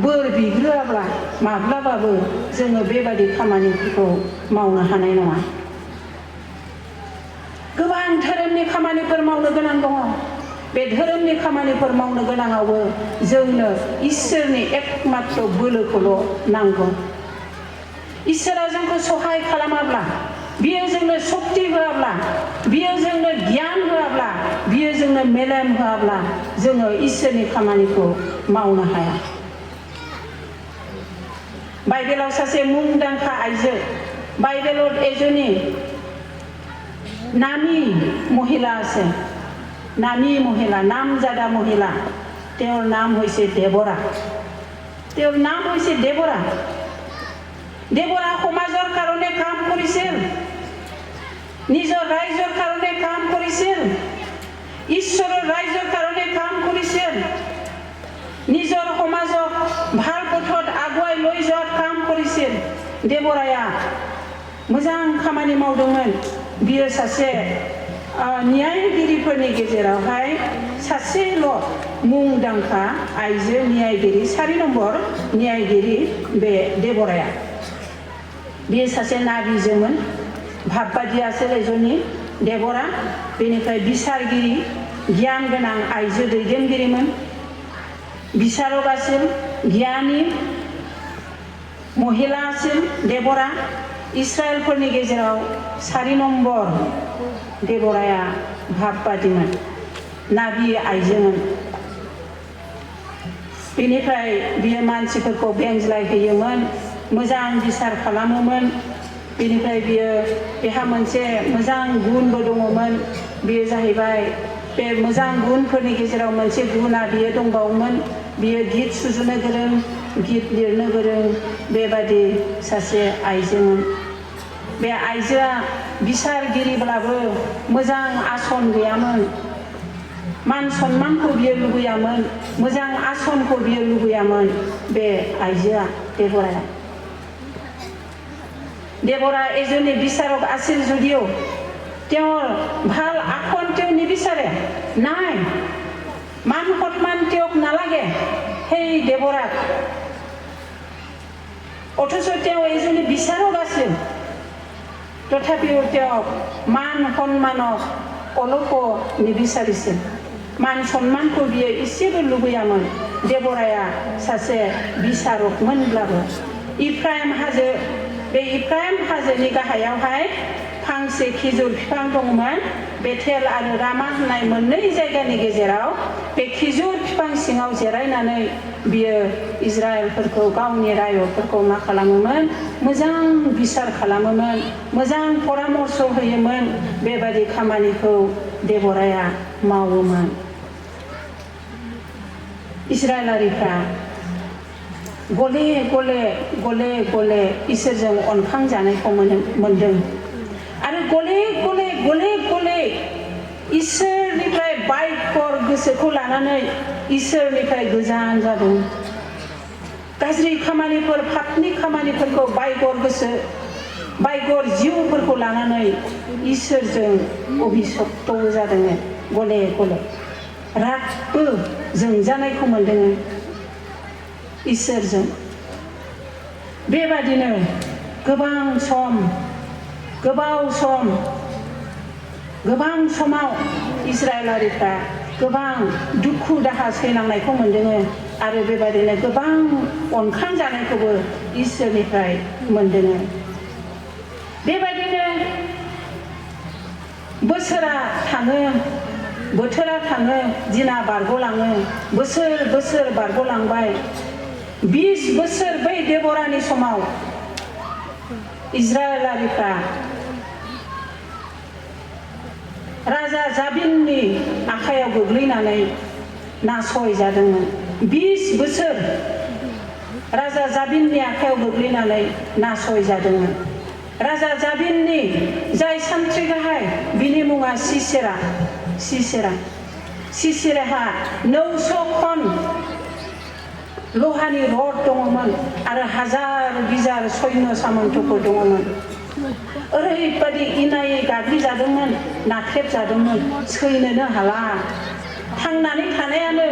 Speaker 1: बोर बिग्रोआब्ला माब्लाबाबो जोङो बेबादि खामानिफोरखौ मावनो हानाय नङा गोबां धोरोमनि खामानिफोर मावनो गोनां दङ बे धोरोमनि खामानिफोर मावनो गोनाङावबो जोंनो इसोरनि एकमात्र बोलोखौल' नांगौ इसोरा जोंखौ सहाय खालामाब्ला बियो जोंनो शक्ति होआब्ला बियो जोंनो गियान होआब्ला बियो जोंनो मेलेम होआब्ला जोङो इसोरनि खामानिखौ मावनो हाया बाइबेलाव सासे मुंदांखा आइजो बाइबेলত एजनी नामी মহিলা আছে নামী মহিলা নামজাদা মহিলা তেওঁৰ নাম হৈছে দেবৰা তেওঁৰ নাম হৈছে দেবৰা দেবৰা সমাজৰ কাৰণে কাম কৰিছিল নিজৰ ৰাইজৰ কাৰণে কাম কৰিছিল ঈশ্বৰৰ ৰাইজৰ কাৰণে কাম কৰিছিল নিজৰ সমাজক ভাল পথত আগুৱাই লৈ যোৱাৰ কাম কৰিছিল দেবৰায়া मोजां खामानि मावदोंमोन बियो सासे न्यायगिरिफोरनि गेजेरावहाय सासेल' मुंदांखा आइजो न्यायगिरि 4 नम्बर न्यायगिरि बे देबराया बियो सासे नाबिजोमोन भाबबादियासो एजनी देबरा बेनिफ्राय बिसारगिरि गियान गोनां आइजो दैदेनगिरिमोन बिसारगासिम गियानी महिलासिम देबरा इस्राएलफोरनि गेजेराव 4 नम्बर देबराया भाबबादिमोन नाबि आइजोमोन बेनिफ्राय बियो मानसिफोरखौ बेंज्लायहोयोमोन मोजां बिसार खालामोमोन बेनिफ्राय बियो बेहा मोनसे मोजां गुनबो दङमोन बियो जाहैबाय बे मोजां गुनफोरनि गेजेराव मोनसे गुना बियो दंबावोमोन बियो गीत सुजुनो गोरों गीत लिरनो गोरों बेबादि सासे आइजोमोन बे आइजोआ बिसारगिरिब्लाबो मोजां आसन गैयामोन मान सन्मानखौ बियो लुबैयामोन मोजां आसनखौ बियो लुबैयामोन बे आइजोआ देबराया देबरा এজনী বিচাৰক আছিল যদিও তেওঁৰ ভাল আসন তেওঁ নিবিচাৰে নাই মান সন্মান তেওঁক নালাগে সেই দেবৰাক অথচ তেওঁ এজনী বিচাৰক আছিল তথাপিও তেওঁক মান সন্মানক অলপো নিবিচাৰিছিল মান সন্মানखौ बियो एसेबो लुबैयामोन देबराया सासे বিচাरकमोनब्लाबो इफ्राइम हाजो बे इफ्राइम हाजोनि गाहायावहाय फांसे खिजुर बिफां दंमोन बेथेल आरो रामा होननाय मोननै जायगानि गेजेराव बे खिजुर बिफां सिङाव जिरायनानै बियो इजराइलफोरखौ गावनि रायजोफोरखौ मा खालामोमोन मोजां बिसार खालामोमोन मोजां परामर्श होयोमोन बेबादि खामानिखौ देबराया मावोमोन इजराइलारिफ्रा गले गले गले गले इसोरजों अनखां जानायखौ मोनदों आरो गले गले गले गले इसोरनिफ्राय बायकर गोसोखौ लानानै इसोरनिफ्राय गोजान जादों गाज्रि खामानिफोर पापनि खामानिफोरखौ बायगर गोसो बायगर जिउफोरखौ लानानै इसोरजों अभिशप्त जादों गले गले रागबो जोंजानायखौ मोनदों इसोरजों बेबादिनो गोबां समाव इजराइलारिफ्रा गोबां दुखु दाहा सैनांनायखौ मोनदों आरो बेबादिनो गोबां अनखां जानायखौबो इसोरनिफ्राय मोनदों। बेबादिनो बोथोरा थाङो दिना बारग'लाङो बोसोर बारग'लांबाय 20 बोसोर बै देबरानि समाव इजराइलारिफ्रा राजा जाबिननि आखायाव गोग्लैनानै नासय जादोंमोन। 20 बोसोर राजा जाबिननि आखायाव गोग्लैनानै नासय जादोंमोन। राजा जाबिननि जाय सान्थ्रि गाहाय बिनि मुङा सिसेराहा 900 खन लहानि रड दङमोन आरो 1000 बिजार सैन्य सामन्थफोर दङमोन। ओरैबादि इनायै गाग्लिजादोंमोन, नाख्रेबजादोंमोन, सैनोनो हाला। थांनानै थानायानो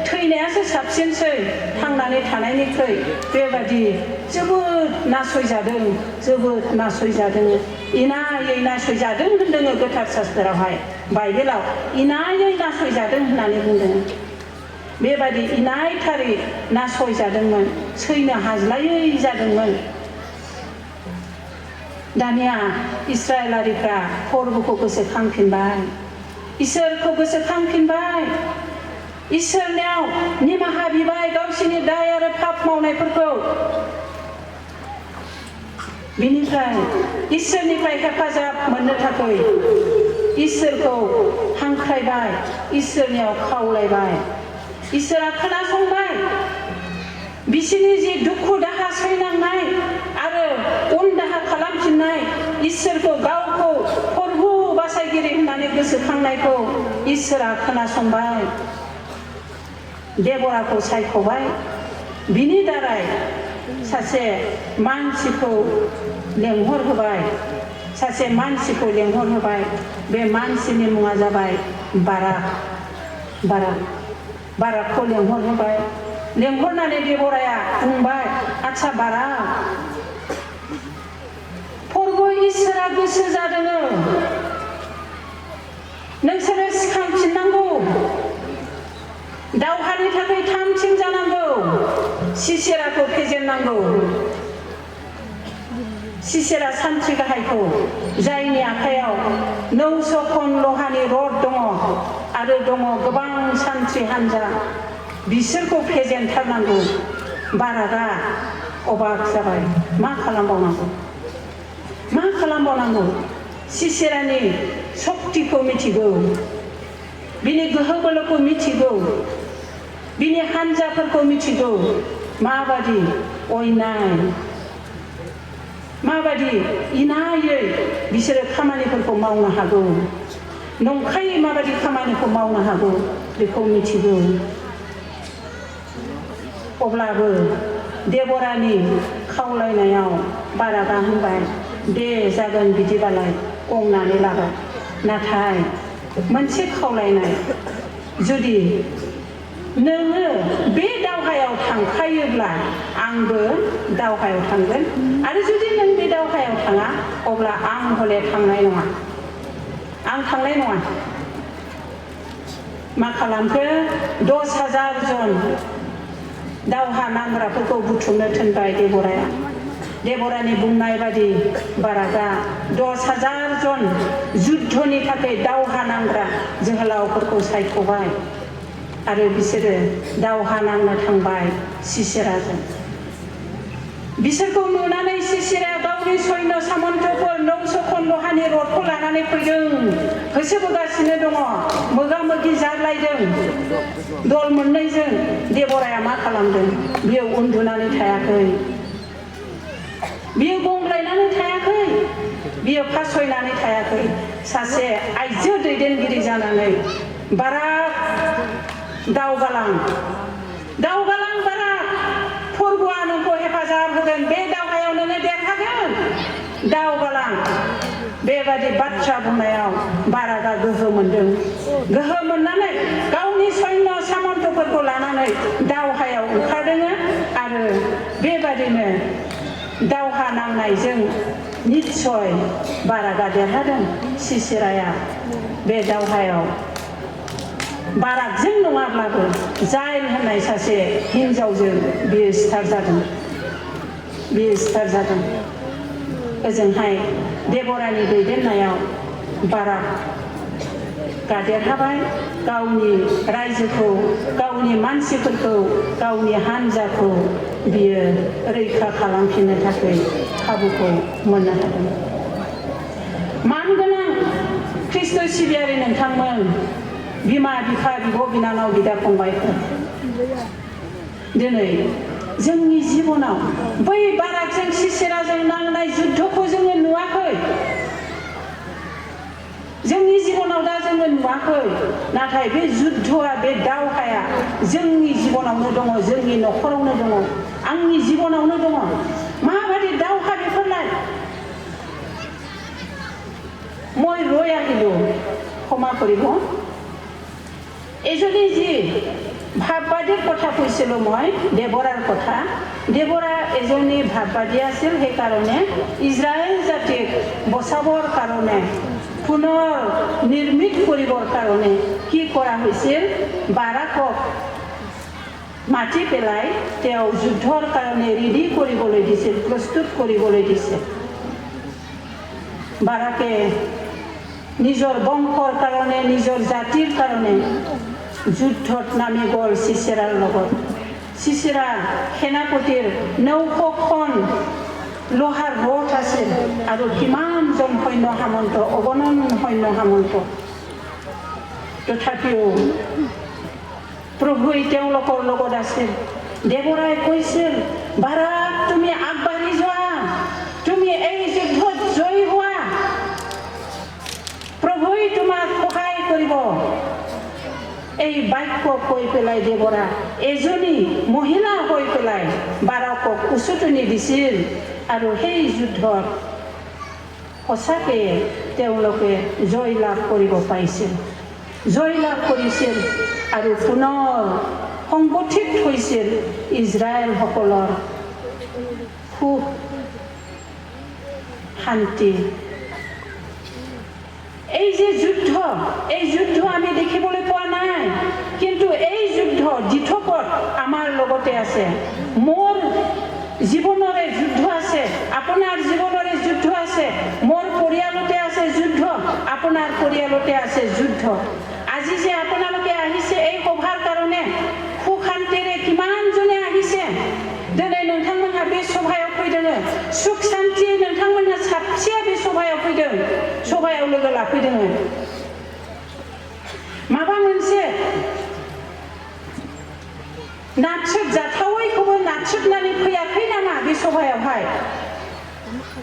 Speaker 1: थैनायासो साबसिनसै थांनानै थानायनिख्रुइ। बेबादि जोबोद नासयजादों इनायै नासयजादों होनदों गोथार शास्त्रावहाय बाइबेलाव इनायै नासयजादों होननानै बुंदों। बेबादि इनायथारै नासयजादोंमोन, सैनो हाज्लायै जादोंमोन। दानिया इस्राएलारिफ्रा फोरबोखौ गोसोखांफिनबाय, इसोरखौ गोसोखांफिनबाय, इसोरनियाव निमाहा बिबाय गावसिनि दाय आरो पाप मावनायफोरखौ। बिनिफ्राय इसोरनिफ्राय हेफाजाब मोननो थाखाय इसोरखौ हांख्रायबाय, इसोरनियाव खावलायबाय। इसोरा खोनासंबाय बिसोरनि जि दुखु दाहा सैनांनाय आरो उन दाहा खालामफिननाय, इसोरखौ गावखौ प्रभु बासायगिरि होननानै गोसोखांनायखौ इसोरा खोनासंबाय। देबराखौ सायख'बाय, बिनि दारै सासे मानसिखौ लेंहरहोबाय। बे मानसिनि मुङा जाबाय बाराकखौ लेंहरहोबाय। लेंहरनानै देबराया बुंबाय, आच्छा बाराक, प्रभु इसोरा गोसो जादों नोंसोरो सिखांफिननांगौ, दावहानि थाखाय थामथिं जानांगौ, सिसेराखौ फेजेननांगौ। सिसेरा सान्थ्रि गाहायखौ जायनि आखायाव 900 खन लहानि रड दङ आरो दङ गोबां सान्थ्रि हान्जा, बिसोरखौ फेजेनथारनांगौ। बाराकआ अबाक जाबाय, मा खालामबावनांगौ? सिसेरानि सक्तिखौ मिथिगौ, बिनि गोहो बोलोखौ मिथिगौ, बिनि हान्जाफोरखौ मिथिगौ। माबादि अयनाय, माबादि इनायै बिसोरो खामानिफोरखौ मावनो हागौ, नंखायै माबादि खामानिखौ मावनो हागौ बेखौ मिथिगौ। अब्लाबो देबरानि खावलायनायाव बाराकआ होनबाय, दे जागोन बिदिबालाय, गंनानै लाबाय। नाथाय मोनसे खावलायनाय, जुदि नोङो बे दावहायाव थांखायोब्ला आंबो दावहायाव थांगोन, आरो जुदि नों बे दावहायाव थाङा अब्ला आं हले थांनाय नङा। मा खालामखो? 10,000 जन दावहा नांग्राफोरखौ बुथुमनो थिनबाय देबराया। देबरानि बुंनाय बादि बाराकआ 10,000 जन जुद्धनि थाखाय दावहा नांग्रा जोहोलावफोरखौ सायख'बाय आरो बिसोरो दावहा नांनो थांबाय सिसेराजों। बिसोरखौ नुनानै सिसेराया गावनि सैन्य सामन्थफोर 900 खन लहानि रडखौ लानानै फैदों, होसोबोगासिनो दङ, मोगा मोगि जालायदों दल मोननैजों। देबराया मा खालामदों? बियो उन्दुनानै थायाखै, बियो गंग्लायनानै थायाखै, बियो फासयनानै थायाखै। सासे आइजो दैदेनगिरि जानानै, बाराक दावगालां बाराक, फोरबोआ नोंखौ हेफाजाब होगोन, बे दावहायाव नोङो देरहागोन, दावगालां। बेबादि बाथ्रा बुंनायाव बाराकआ गोहो मोनदों। गोहो मोननानै गावनि सैन्य सामन्थफोरखौ लानानै दावहायाव ओंखारदों बेबादिनो दावहा नांनायजों निस्सय बाराकआ देरहादों। सिसेराया बे दावहायाव बाराकजों नङाब्लाबो जाइल होननाय सासे हिन्जावजों बियो सिथारजादों। ओजोंहाय देबरानि दैदेननायाव बाराकआ देरहाबाय। गावनि रायजोखौ, गावनि मानसिफोरखौ, गावनि हान्जाखौ बियो रैखा खालामफिननो थाखाय खाबुखौ मोननो हादों। मानगोनां ख्रिस्ट' सिबियारि नोंथांमोन, बिमा बिफा, बिब' बिनानाव, बिदा फंबायफोर, दिनै जोंनि जिबनाव बै बाराकजों सिसेराजों नांनाय जुद्धखौ जोङो नुवाखै। जोंनि जिबनाव दा जोङो नुवाखै, नाथाय बे जुद्धआ, बे दावहाया जोंनि जिबनावनो दङ, जोंनि न'खरावनो दङ, आंनि जिबनावनो दङ। माबायदि दावहा बेफोरलाय? মই ৰৈ আহিলো, ক্ষমা কৰিব। এজনী যি ভাৱবাদীৰ কথা কৈছিলো মই, দেবৰাৰ কথা। দেবৰা এজনী ভাৱবাদী আছিল, সেইকাৰণে ইজৰাইল জাতিক বচাবৰ কাৰণে, পুনৰ নিৰ্মিত কৰিবৰ কাৰণে কি কৰা হৈছিল? বাৰাকক মাতি পেলাই তেওঁ যুদ্ধৰ কাৰণে ৰেডি কৰিবলৈ দিছিল, প্ৰস্তুত কৰিবলৈ দিছিল। বাৰাকে নিজৰ বংশৰ কাৰণে, নিজৰ জাতিৰ কাৰণে যুদ্ধত নামি গ'ল চিচেৰাৰ লগত। চিচেৰা সেনাপতিৰ 900খন লোহাৰ ৰথ আছিল আৰু কিমানজন সৈন্য সামন্ত, অগণন সৈন্য সামন্ত। তথাপিও প্ৰভুই তেওঁলোকৰ লগত আছিল। দেবৰাই কৈছিল, বাৰাক তুমি আগবাঢ়ি যোৱা, তুমি এই যুদ্ধত জয়ী হোৱা, প্ৰভুই তোমাক সহায় কৰিব। এই বাক্য কৈ পেলাই দেবৰা এজনী মহিলা হৈ পেলাই বাৰাকক উচতনি দিছিল আৰু সেই যুদ্ধত সঁচাকৈ তেওঁলোকে জয় লাভ কৰিব পাৰিছিল, জয় লাভ কৰিছিল আৰু পুনৰ সংগঠিত হৈছিল ইজৰাইলসকলৰ সুখ শান্তি। এই যে যুদ্ধ, এই যুদ্ধ আমি দেখিবলৈ পোৱা নাই, কিন্তু এই যুদ্ধ দিঠকত আমাৰ লগতে আছে। মোৰ জীৱনৰে যুদ্ধ আছে, আপোনাৰ জীৱনৰে যুদ্ধ আছে, মোৰ পৰিয়ালতে আছে যুদ্ধ, আপোনাৰ পৰিয়ালতে আছে যুদ্ধ। আজি যে আপোনালোকে আহিছে এই সভাৰ কাৰণে, সুখ শান্তিৰে কিমানজনে আহিছে। दिनै नोंथांमोनहा बे सभायाव फैदों, सुख शांति नोंथांमोनहा साबसेया बे सभायाव फैदों, सभायाव लोगो लाफैदों। माबा मोनसे नाथ्रोदजाथावैखौबो नाथ्रोदनानै फैयाखै नामा बे सभायावहाय?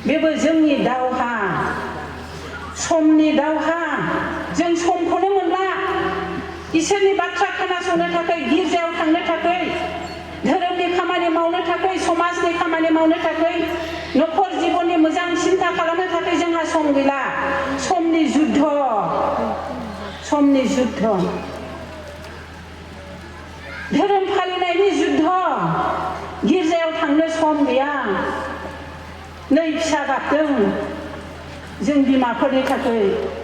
Speaker 1: बेबो जोंनि दावहा, समनि दावहा। जों समखौनो मोनला इसोरनि बाथ्रा खोनासंनो थाखाय, गिर्जायाव थांनो थाखाय, धोरोमनि खामानि मावनो थाखाय, समाजनि खामानि मावनो थाखाय, न'खर जिबननि मोजां सिन्था खालामनो थाखाय जोंहा सम गैला। समनि जुद्ध, समनि जुद्ध, धोरोम फालिनायनि जुद्ध। गिर्जायाव थांनो सम गैया। नै फिसा गाबदों जों बिमाफोरनि थाखाय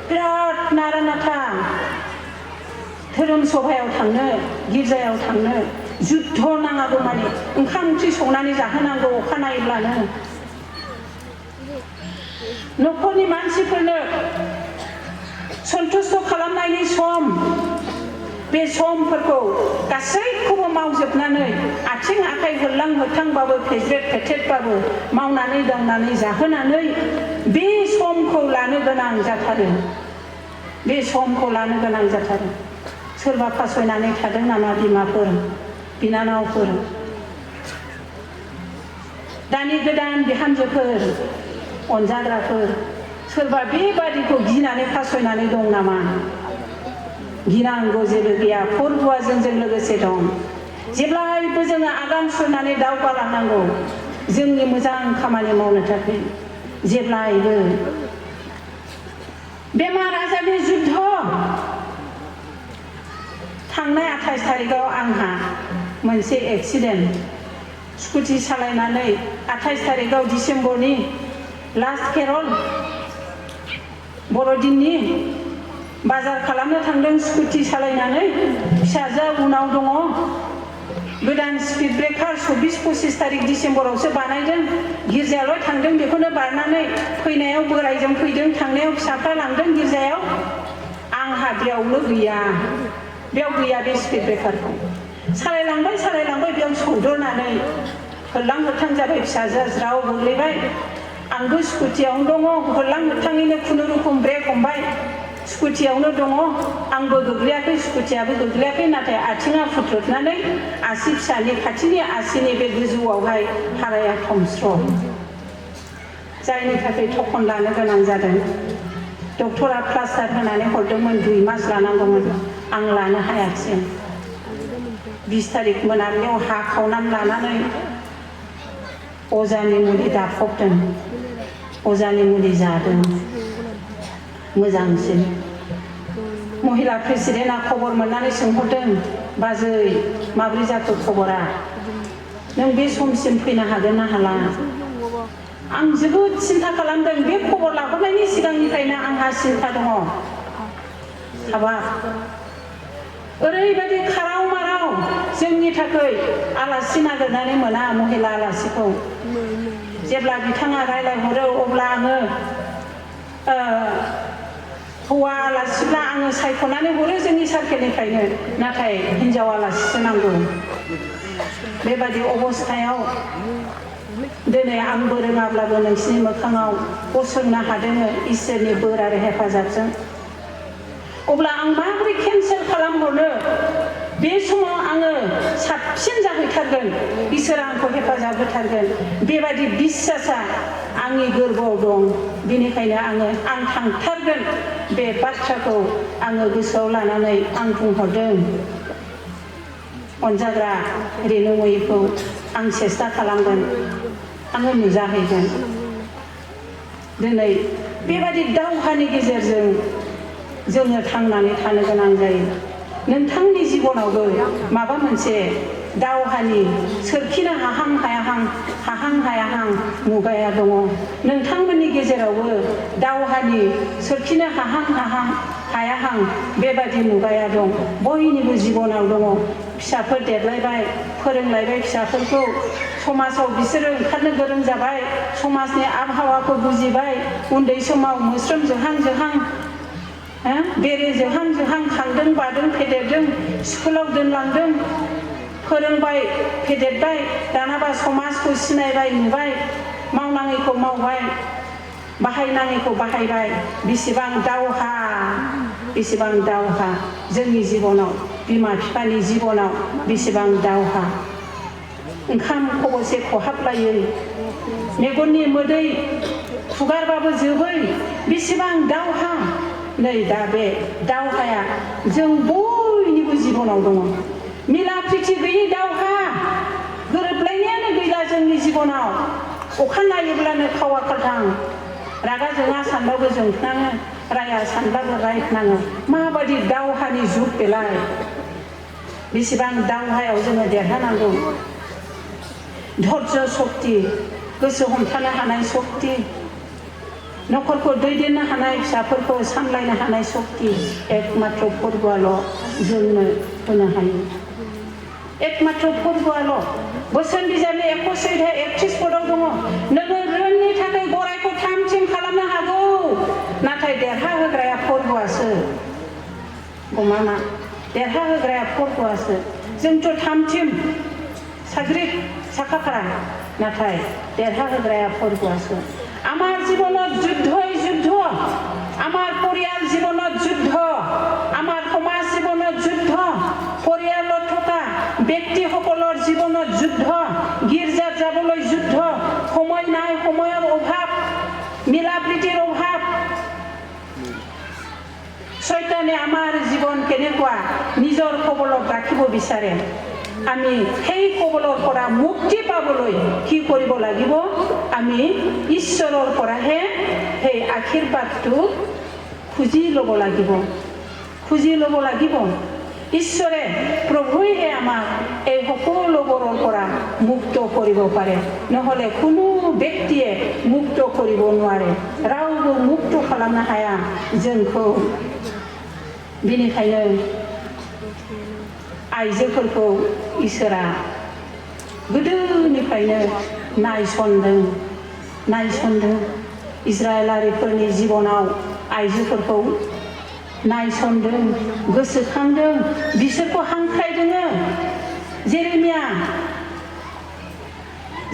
Speaker 1: बिराद नारा-नाथा। धोरोम सभायाव थांनो, गिर्जायाव थांनो जुद्ध नाङागौ माने ओंखाम ओंख्रि संनानै जाहोनांगौ अखानायब्लानो। न'खरनि मानसिफोरनो सन्तुष्ट खालामनायनि सम, बे समफोरखौ गासैखौबो मावजोबनानै आथिं आखाइ होल्लां होथांबाबो, फेज्रेद फेथेदबाबो मावनानै दांनानै जाहोनानै बे समखौ लानो गोनां जाथारो, बे समखौ लानो गोनां जाथारो। सोरबा फासयनानै थादों नामा बिमाफोर, बिनानावफोर? दानि गोदान बिहामजोफोर, अनजाग्राफोर, सोरबा बेबादिखौ गिनानै फासयनानै दं नामा? गिनांगौ जेबो गैया, फोरबुआ जोंजों लोगोसे दं। जेब्लायबो जोङो आगान सुरनानै दावगालांनांगौ जोंनि मोजां खामानि मावनो थाखाय। जेब्लायबो बेमार आजारनि जुद्ध। थांनाय 28 तारिखआव आंहा मोनसे एक्सिडेन्ट स्कुटि सालायनानै 28 तारिखआव डिसेम्बरनि लास्ट केरल बर'दिननि बाजार खालामनो थांदों स्कुटि सालायनानै फिसाजोआ उनाव दङ गोदान स्पिड ब्रेकार 24-25 तारिख डिसेम्बरावसो बानायदों गिर्जायावल' थांदों बेखौनो बारनानै फैनायाव बोरायजों फैदों थांनायाव फिसाफ्रा लांदों गिर्जायाव आंहा बेयावनो गैया बे स्पिड ब्रेकारखौ सालायलांबाय बेयाव सौदरनानै होरलां होरथां जाबाय फिसाजोआ ज्राव गोग्लैबाय आंबो स्कुटियावनो दङ होरलां होरथाङैनो खुनुरुखुम ब्रेक हमबाय स्कुटियावनो दङ आंबो गोग्लैयाखै स्कुटियाबो गोग्लैयाखै नाथाय आथिङा फुथ्रुदनानै आसि फिसानि खाथिनि आसिनि बे गोजौआवहाय हाराया थमस्र' जायनि थाखाय थखन लानो गोनां जादों डक्टरा प्लास्टार होनानै हरदोंमोन 2 मास लानांगौमोन आं लानो हायाखिसै 20 तारिख मोनाबिलियाव हा खावनानै लानानै अजानि मुलि दाफबदों अजानि मुलि जादों मोजांसिन महिला प्रेसिडेन्टआ खबर मोननानै सोंहरदों बाजै माब्रै जाखो खबरा नों बे समसिम फैनो हागोन ना हाला आं जोबोद सिन्था खालामदों बे खबर लाहरनायनि सिगांनिफ्रायनो आंहा सिन्था दङ हाबाब ओरैबायदि खाराव माराव जोंनि थाखाय आलासि नागिरनानै मोना महिला आलासिखौ जेब्ला बिथाङा रायलायहरो अब्ला आङो हौवा आलासिब्ला आङो सायख'नानै हरो जोंनि सार्केलनिफ्रायनो नाथाय हिन्जाव आलासिसो नांगौ बेबादि अबस्थायाव दिनै आंबो रोङाब्लाबो नोंसिनि मोखाङाव गसंनो हादों इसोरनि बोर आरो हेफाजाबजों अब्ला आं माबोरै केन्सेल खालामहरनो बे समाव आङो साबसिन जाहैथारगोन इसोरा आंखौ हेफाजाब होथारगोन बेबादि बिश्वासा आंनि गोरबोआव दं बेनिखायनो आं थांथारगोन बे बाथ्राखौ आङो गोसोआव लानानै आं बुंहरदों अनजाग्रा रेनुमयिखौ आं सेस्था खालामगोन आङो नुजाहैगोन दिनै बेबादि दावहानि गेजेरजों जोङो थांनानै थानो गोनां जायो नोंथांनि जिबनावबो माबा मोनसे दावहानि सोरखिनो हाहां हायाहां मुगाया दङ नोंथांमोननि गेजेरावबो दावहानि सोरखिनो हाहां हायाहां बेबादि मुगाया दं बयनिबो जिबनाव दङ फिसाफोर देरलायबाय फोरोंलायबाय फिसाफोरखौ समाजाव बिसोरो ओंखारनो गोरों जाबाय समाजनि आबहावाखौ बुजिबाय उन्दै समाव मोस्रोम जोहां बेरे जोहां खांदों बादों फेदेरदों स्कुलाव दोनलांदों फोरोंबाय फेदेरबाय दानाबा समाजखौ सिनायबाय नुबाय मावनाङैखौ मावबाय बाहायनाङैखौ बाहायबाय बेसेबां दावहा जोंनि जिबनाव बिमा बिफानि जिबनाव बेसेबां दावहा ओंखाम खबसे खहाबलायै मेगननि मोदै खुगारबाबो जोबै बेसेबां दावहा नै दा बे दावहाया जों बयनिबो जिबनाव दङ मिला प्रिति गैयै दावहा गोरोबलायनायानो गैला जोंनि जिबनाव अखा नायोब्लानो खावा खालथां रागा जोङा सानबाबो जोंफ्लाङो राया सानबाबो रायफ्लाङो माबादि दावहानि जुग बेलाय बेसेबां दावहायाव जोङो देरहानांगौ धैर्य शक्ति गोसो हमथानो हानाय शक्ति न'खरखौ दैदेननो हानाय फिसाफोरखौ सामलायनो हानाय शक्ति एकमात्र फोरबोआल' जोंनो होनो हायो एकमात्र फोरबोआल' बोसोन बिजाबनि 31 पदआव दङ नोङो रोननि थाखाय गरायखौ थामथिम खालामनो हागौ नाथाय देरहाहोग्राया फोरबोआसो गमामा देरहाहोग्राया फोरबोआसो जोंथ' थामथिम साग्रिद साखाफारा नाथाय देरहाहोग्राया फोरबोआसो আমার জীবনত যুদ্ধই যুদ্ধ আমার পৰিয়াল জীৱনত যুদ্ধ আমাৰ সমাজ জীৱনত যুদ্ধ পৰিয়ালত থকা ব্যক্তিসকলৰ জীৱনত যুদ্ধ গীৰ্জাত যাবলৈ যুদ্ধ সময় নাই সময়ৰ অভাৱ মিলা প্ৰীতিৰ অভাৱ শয়তানে আমাৰ জীৱন কেনেকুৱা নিজৰ কবলত ৰাখিব বিচাৰে আমি সেই কবলৰ পৰা মুক্তি পাবলৈ কি কৰিব লাগিব আমি ঈশ্বৰৰ পৰাহে সেই আশীৰ্বাদটো খুজি ল'ব লাগিব ঈশ্বৰে প্ৰভুহে আমাক এই সকলোবোৰৰ পৰা মুক্ত কৰিব পাৰে নহ'লে কোনো ব্যক্তিয়ে মুক্ত কৰিব নোৱাৰে ৰাवबो মুক্ত খালামनो हाया जोंखौ बेनिखायनो आइजोफोरखौ इसोरा गोदोनिफ्रायनो नायसनदों इजराइलारिफोरनि जिबनाव आइजोफोरखौ नायसनदों गोसोखांदों बिसोरखौ हांख्रायदों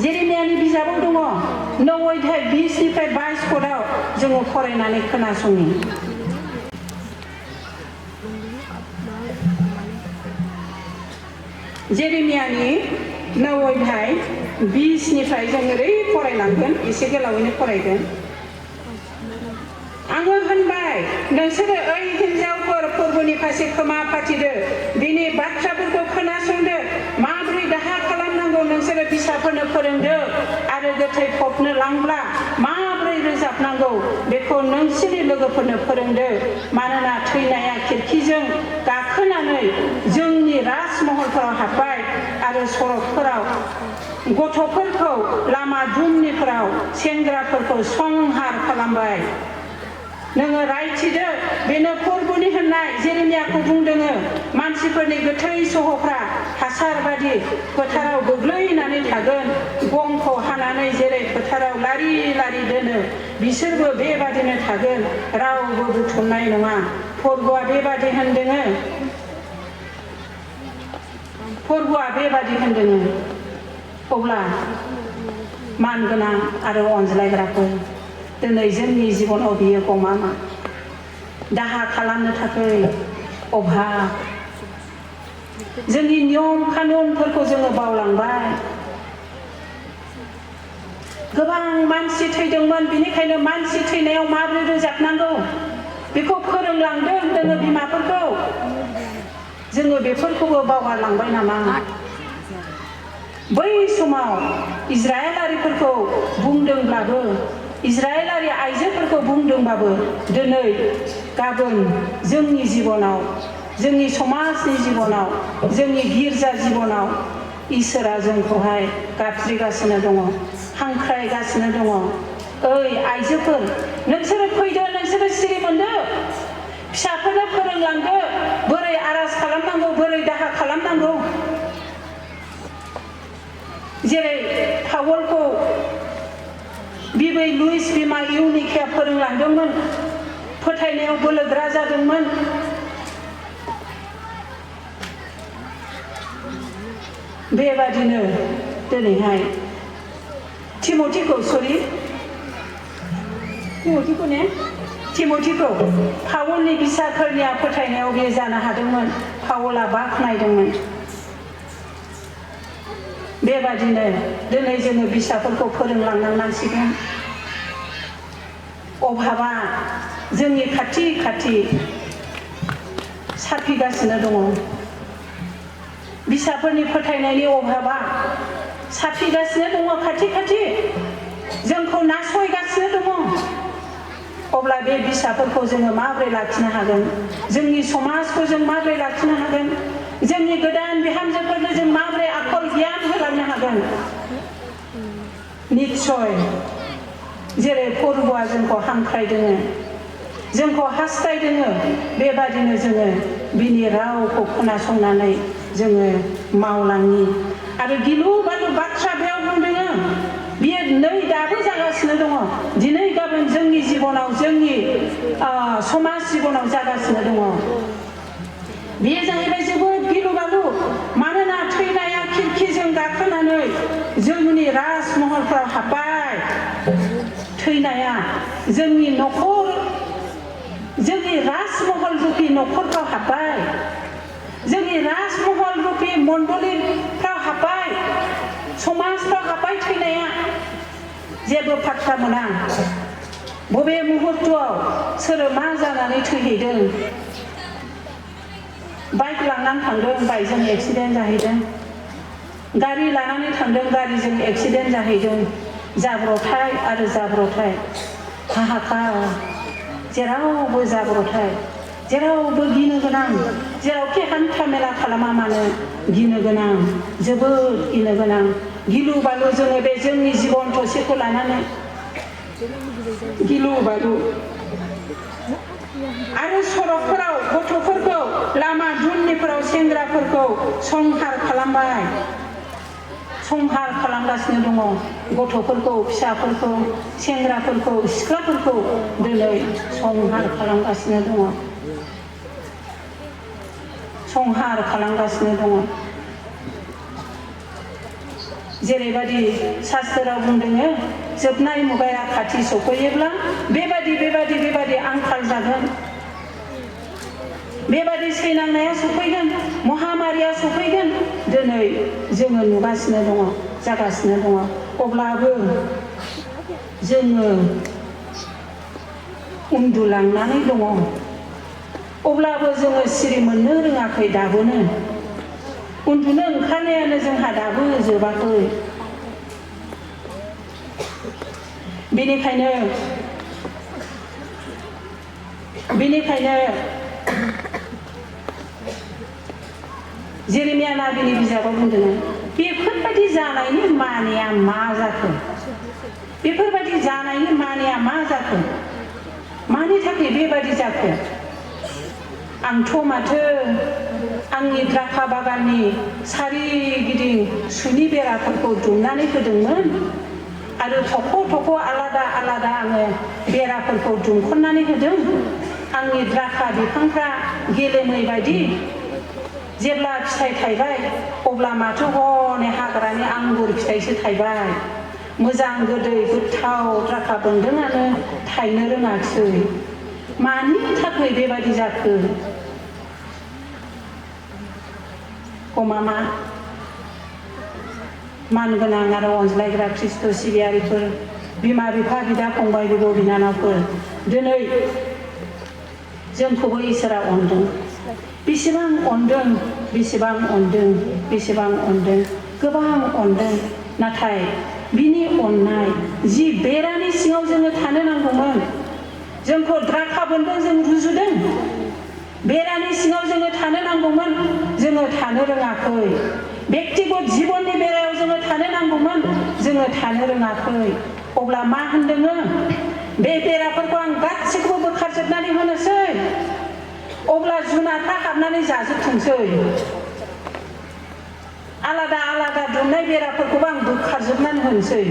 Speaker 1: जेरेमियानि बिजाबाव दङ 9 अध्याय 20 निफ्राय 22 पदाव जोङो फरायनानै खोनासङो जेरेमियानि 9 अध्याय 20 निफ्राय जों ओरै फरायलांगोन एसे गोलावैनो फरायगोन आङो होनबाय नोंसोरो ओइ हिनजावफोर फोरबोनि फारसे खोमा फाथिदो बिनि बाथ्राफोरखौ खोनासंदो माबोरै दाहा खालामनांगौ नोंसोरो फिसाफोरनो फोरोंदो आरो गोथै फबनो लांब्ला माबोरै रोजाबनांगौ बेखौ नोंसोरनि लोगोफोरनो फोरोंदो मानोना थैनाया खिरखिजों गाखोनानै जोंनि राजमहलफोराव हाबबाय आरो सरकफोराव गथ'फोरखौ लामा दुमनिफोराव सेंग्राफोरखौ संहार खालामबाय नोङो रायथिदो बेनो फोरबोनि होननाय जेरेमियाखौ बुंदों मानसिफोरनि गोथै सह'फ्रा हासार बादि फोथाराव गोग्लैनानै थागोन गंखौ हानानै जेरै फोथाराव लारि लारि दोनो बिसोरबो बेबादिनो थागोन रावबो बुथुमनाय नङा फोरबोआ बेबादि होनदों अब्ला मानगोनां आरो अनज्लायग्राफोर दिनै जोंनि जिबनाव बियो गमामा दाहा खालामनो थाखाय अभाब जोंनि नियम कानुनफोरखौ जोङो बावलांबाय गोबां मानसि थैदोंमोन बिनिखायनो मानसि थैनायाव माबोरै रोजाबनांगौ बेखौ फोरोंलांदों जोङो बिमाफोरखौ जोङो बेफोरखौबो बावगारलांबाय नामा बै समाव इजराइलारिफोरखौ बुंदोंब्लाबो इजराइलारि आइजोफोरखौ बुंदोंबाबो दिनै गाबोन जोंनि जिबनाव जोंनि समाजनि जिबनाव जोंनि गिर्जा जिबनाव इसोरा जोंखौहाय गाबज्रिगासिनो दङ हांख्रायगासिनो दङ ओइ आइजोफोर नोंसोरो फैदो नोंसोरो सिरि मोनदो फिसाफोरनो फोरोंलांदो बोरै आर'ज खालामनांगौ बोरै दाहा खालामनांगौ जेरै पावलखौ बिबै लुइस बिमा इउनिकिया फोरोंलांदोंमोन फोथायनायाव बोलोग्रा जादोंमोन बेबादिनो दिनैहाय थिमथिखौ पावलनि बिसाखोरनिया फोथायनायाव बे जानो हादोंमोन पावला बाख्नायदोंमोन बेबादिनो दिनै जोङो बिसाफोरखौ फोरोंलांनांसिगोन अभाबा जोंनि खाथि खाथि साफिगासिनो दङ बिसाफोरनि फोथायनायनि अभाबा साफिगासिनो दङ खाथि खाथि जोंखौ नासयगासिनो दङ अब्ला बे बिसाफोरखौ जोङो माबोरै लाखिनो हागोन जोंनि समाजखौ जों माबोरै लाखिनो हागोन जोंनि गोदान बिहामजोफोरनो जों माबोरै आखल गियान होलांनो हागोन निश्चय जेरै फोरबोआ जोंखौ हांख्रायदों जोंखौ हास्थायदों बेबादिनो जोङो बिनि रावखौ खोनासंनानै जोङो मावलाङि आरो गिलु बालु बाथ्रा बेयाव बुंदों बियो नै दाबो जागासिनो दङ दिनै गाबोन जोंनि जिबनाव जोंनि समाज जिबनाव जागासिनो दङ बेयो जाहैबाय जोबोद गिलु बालु मानोना थैनाया खिरखिजों गाखोनानै जोंनि राजमहलफ्राव हाबबाय थैनाया जोंनि न'खर जोंनि राजमहल रुपि न'खरफ्राव हाबबाय जोंनि राजमहल रुपि मण्डलिफ्राव हाबबाय समाजफ्राव हाबबाय थैनाया जेबो पात्ता मोना बबे मुहुर्तआव सोर मा जानानै थैहैदों बाइक लानानै थांदों बाइकजों एक्सिडेन्ट जाहैदों गारि लानानै थांदों गारिजों एक्सिडेन्ट जाहैदों जाब्रथाय आरो जाब्रथाय हाहाकार जेरावबो जाब्रथाय जेरावबो गिनो गोनां जेरावखि हान्था मेला खालामा मानो गिनो गोनां जोबोद गिनो गोनां गिलु बालु जोङो बे जोंनि जिबन थसेखौ लानानै गिलु बालु आरो सरकफोराव गथ'फोरखौ लामा दुननिफोराव सेंग्राफोरखौ संहार खालामबाय संहार खालामगासिनो दङ गथ'फोरखौ फिसाफोरखौ सेंग्राफोरखौ सिख्लाफोरखौ दिनै संहार खालामगासिनो दङ संहार खालामगासिनो दङ जेरैबायदि शास्त्रोआव बुंदोङो जोबनाय मुगाया खाथि सफैयोब्ला बेबादि आंखाल जागोन बेबादि सैनांनाया सफैगोन महामारिया सफैगोन दिनै जोङो नुगासिनो दङ जागासिनो दङ अब्लाबो जोङो उन्दुलांनानै दङ अब्लाबो जोङो सिरि मोननो रोङाखै दाबोनो उन्दुनो ओंखारनायानो जोंहा दाबो जोबाखै बेनिखायनो जेरेमिया नाबिनि बिजाबाव बुंदों बेफोरबायदि जानायनि मानिया मा जाखो बेफोरबायदि जानायनि मानिया मा जाखो मानि थाखाय बेबायदि जाखो आंथ' माथो आंनि द्राखा बागाननि सारिगिदिं सुनि बेराफोरखौ दुमनानै होदोंमोन आरो थख' आलादा आङो बेराफोरखौ दुमखन्नानै होदों आंनि द्राखा बिफांफ्रा गेलेमै बायदि जेब्ला फिथाइ थायबाय अब्ला माथो हनै हाग्रानि आंगुर फिथाइसो थायबाय मोजां गोदै गोथाव द्राखा बोन्दोंआनो थायनो रोङाखिसै मानि थाखाय बेबायदि जाखो गमामा मानगोनां आरो अनज्लायग्रा ख्रिस्ट' सिबियारिफोर बिमा बिफा बिदा फंबाय बिब' बिनानावफोर दिनै जोंखौबो इसोरा अनदों बेसेबां अनदों गोबां अनदों नाथाय बिनि अननाय जि बेरानि सिङाव जोङो थानो नांगौमोन जोंखौ द्राखा बोन्दों जों रुजुदों बेरानि सिङाव जोङो थानो नांगौमोन जोङो थानो रोङाखै बेक्तिगत जिबननि बेरायाव जोङो थानो नांगौमोन जोङो थानो रोङाखै अब्ला मा होनदोङो बे बेराफोरखौ आं गासैखौबो बोखारजोबनानै होनोसै अब्ला जुनारफ्रा हाबनानै जाजोबथोंसै आलादा दुमनाय बेराफोरखौबो आं बोखारजोबनानै होनोसै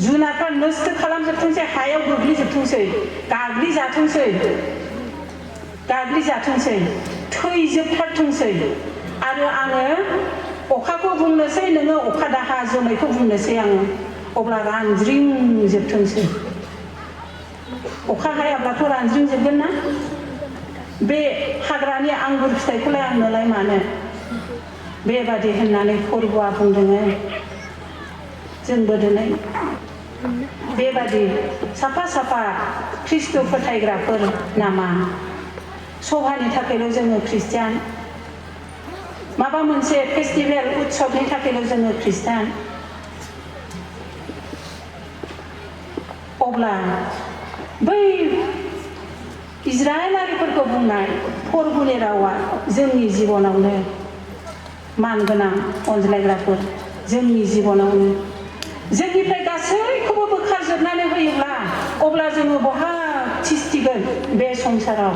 Speaker 1: जुनारफ्रा नस्थ' खालामजोबथोंसै हायाव गोग्लैजोबथोंसै गाग्लिजाथोंसै थैजोबथारथोंसै आरो आङो अखाखौ बुंनोसै नोङो अखा दाहा जोमैखौ बुंनोसै आङो अब्ला रानज्रिंजोबथोंसै अखा हायाब्लाथ' रानज्रिंजोबगोन ना बे हाग्रानि आंगुर फिथाइखौलाय आंनोलाय मानो बेबादि होननानै फोरबुआ बुंदोङो जोंबो दिनै बेबादि साफा ख्रिस्ट' फोथायग्राफोर नामा सभानि थाखायल' जोङो ख्रिस्टियान माबा मोनसे फेस्टिभेल उत्सबनि थाखायल' जोङो ख्रिस्टियान अब्ला बै इजराइलारिफोरखौ बुंनाय फोरबुनि रावा जोंनि जिबनावनो मानगोनां अनज्लायग्राफोर जोंनि जिबनावनो जोंनिफ्राय गासैखौबो बोखारजोबनानै होयोब्ला अब्ला जोङो बहा थिस्थिगोन बे संसाराव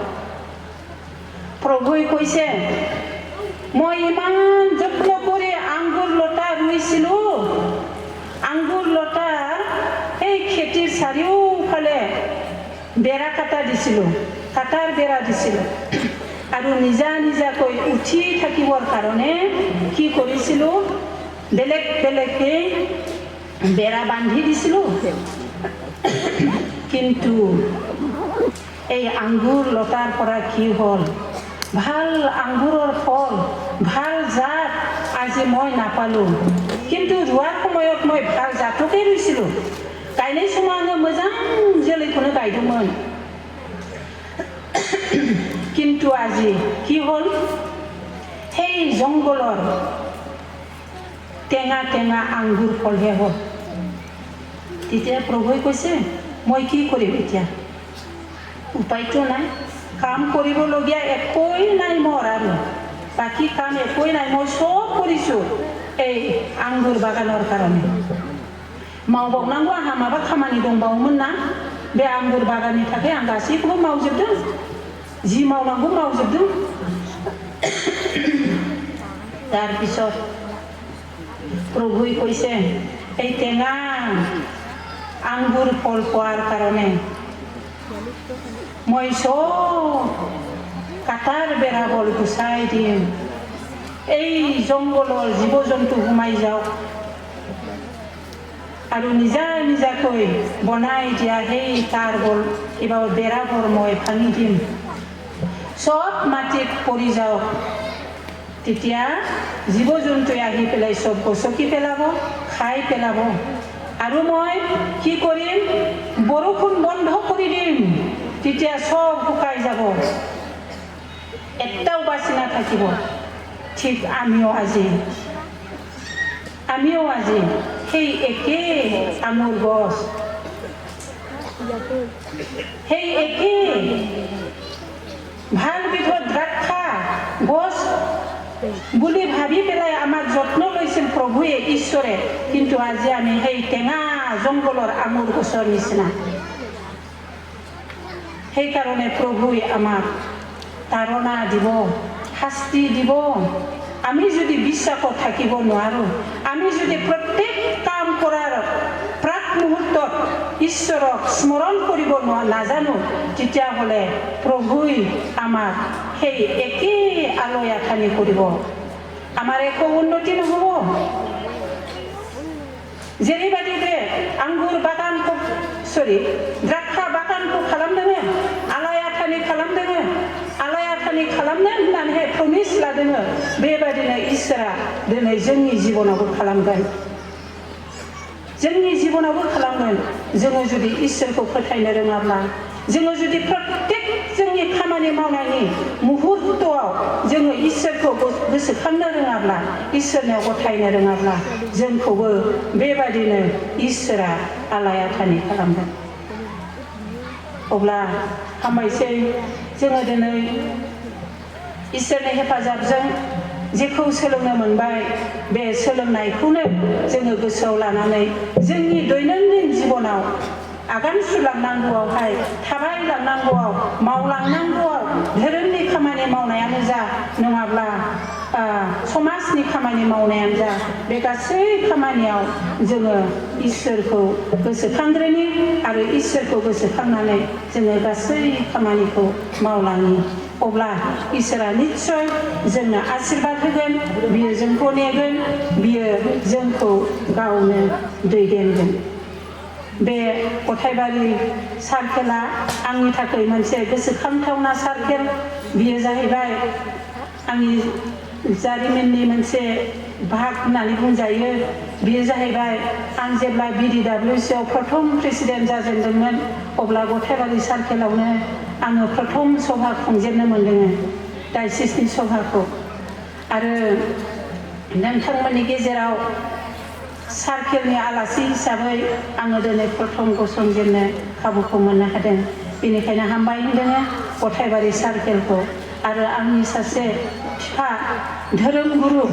Speaker 1: প্ৰভুই কৈছে মই ইমান যত্ন কৰি আঙ্গুৰ লতা ৰুইছিলো আঙ্গুৰ লতাৰ এই খেতিৰ চাৰিওফালে বেৰা কাটা দিছিলো কাটাৰ বেৰা দিছিলো আৰু নিজাকৈ উঠি থাকিবৰ কাৰণে কি কৰিছিলো বেলেগকৈ বেৰা বান্ধি দিছিলো কিন্তু এই আঙ্গুৰ লতাৰ পৰা কি হ'ল ভাল আঙ্গুৰৰ ফল ভাল জাত আজি মই নাপালো কিন্তু ৰুৱাৰ সময়ত মই ভাল জাতকে ৰুইছিলো गायनाय समाव आङो मोजां जोलैखौनो गायदोंमोन কিন্তু আজি কি হ'ল সেই জংগলৰ টেঙা আঙ্গুৰ ফলহে হ'ল তেতিয়া প্ৰভুৱে কৈছে মই কি কৰিম এতিয়া উপায়টো নাই কাম কৰিবলগীয়া একোৱেই নাই মোৰ আৰু বাকী কাম একোৱেই নাই মই চব কৰিছোঁ এই আঙ্গুৰ বাগানৰ কাৰণে मावबावनांगौ आंहा माबा खामानि दंबावोमोन ना बे आंगुर बागाननि थाखाय आं गासैखौबो मावजोबदों जि मावनांगौ मावजोबदों তাৰপিছত প্ৰভুই কৈছে এই টেঙা আঙ্গুৰ ফল পোৱাৰ কাৰণে মই চব কাটাৰ বেৰাবোৰ গুচাই দিম এই জংগলৰ জীৱ জন্তু সোমাই যাওক আৰু নিজা নিজাকৈ বনাই দিয়া সেই তাঁৰবোৰ কিবা বেৰাবোৰ মই ভাঙি দিম চব মাটিত পৰি যাওক তেতিয়া জীৱ জন্তুৱে আহি পেলাই চব গছকি পেলাব খাই পেলাব আৰু মই কি কৰিম বৰষুণ বন্ধ কৰি দিম তেতিয়া চব শুকাই যাব এটাও বাচি নাথাকিব ঠিক আমিও আজি সেই একে আমৰ গছ সেই একে ভাল বিধৰ দ্ৰাক্ষা গছ বুলি ভাবি পেলাই আমাৰ যত্ন লৈছিল প্ৰভুৱে ঈশ্বৰে কিন্তু আজি আমি সেই টেঙা জংগলৰ আমৰ গছৰ নিচিনা সেইকাৰণে প্ৰভুৱে আমাক তাৰণা দিব শাস্তি দিব আমি যদি বিশ্বাসত থাকিব নোৱাৰো আমি যদি প্ৰত্যেক কাম কৰাৰ প্ৰাক মুহূৰ্তত ঈশ্বৰক স্মৰণ কৰিব নাজানো তেতিয়াহ'লে প্ৰভুই আমাক সেই একে আলৈ আথানি কৰিব আমাৰ একো উন্নতি নহ'ব जेरैबायदि बे आंगुर बागानखौ द्राक्षा बागानखौ खालामदों आलाय आथानि खालामनो होननानै प्रमिस लादों बेबायदिनो इसोरा दिनै जोंनि जिबनावबो खालामगोन जोङो जुदि इसोरखौ फोथायनो रोङाब्ला जोङो जुदि प्रत्येक जोंनि खामानि मावनायनि मुहुर्तआव जोङो इसोरखौ गोसोखांनो रोङाब्ला इसोरनियाव गथायनो रोङाब्ला जोंखौबो बेबायदिनो इसोरा आलाय आथानि खालामगोन अब्ला हामबायसै जोङो दिनै इसोरनि हेफाजाबजों जेखौ सोलोंनो मोनबाय बे सोलोंनायखौनो जोङो गोसोआव लानानै जोंनि दैनन्दिन जिबनाव आगान सुरलांनांगौआवहाय थाबायलांनांगौआव मावलांनांगौआव धोरोमनि खामानि मावनायानो जा नङाब्ला समाजनि खामानि मावनायानो जा बे गासै खामानियाव जोङो इसोरखौ गोसोखांग्रोनि आरो इसोरखौ गोसोखांनानै जोङो गासै खामानिखौ मावलाङि अब्ला इसोरा निश्चय जोंनो आशीर्बाद होगोन बियो जोंखौ नेगोन बियो जोंखौ गावनो दैदेनगोन बे गथायबारि सार्केला आंनि थाखाय मोनसे गोसोखांथावना सार्केल बियो जाहैबाय आंनि जारिमिननि मोनसे भाग होननानै बुंजायो बियो जाहैबाय आं जेब्ला BDWCआव प्रथम प्रेसिडेन्ट जाजेनदोंमोन अब्ला गथायबारि सार्केलावनो आङो प्रथम सभा खुंजेननो मोनदों डायसिसनि सभाखौ आरो नोंथांमोननि गेजेराव सार्केलनि आलासि हिसाबै आङो दिनै प्रथम गसंजेननो खाबुखौ मोननो हादों बेनिखायनो हामबाय होनदों गथायबारि सार्केलखौ आरो आंनि सासे बिफा धोरोमगुरु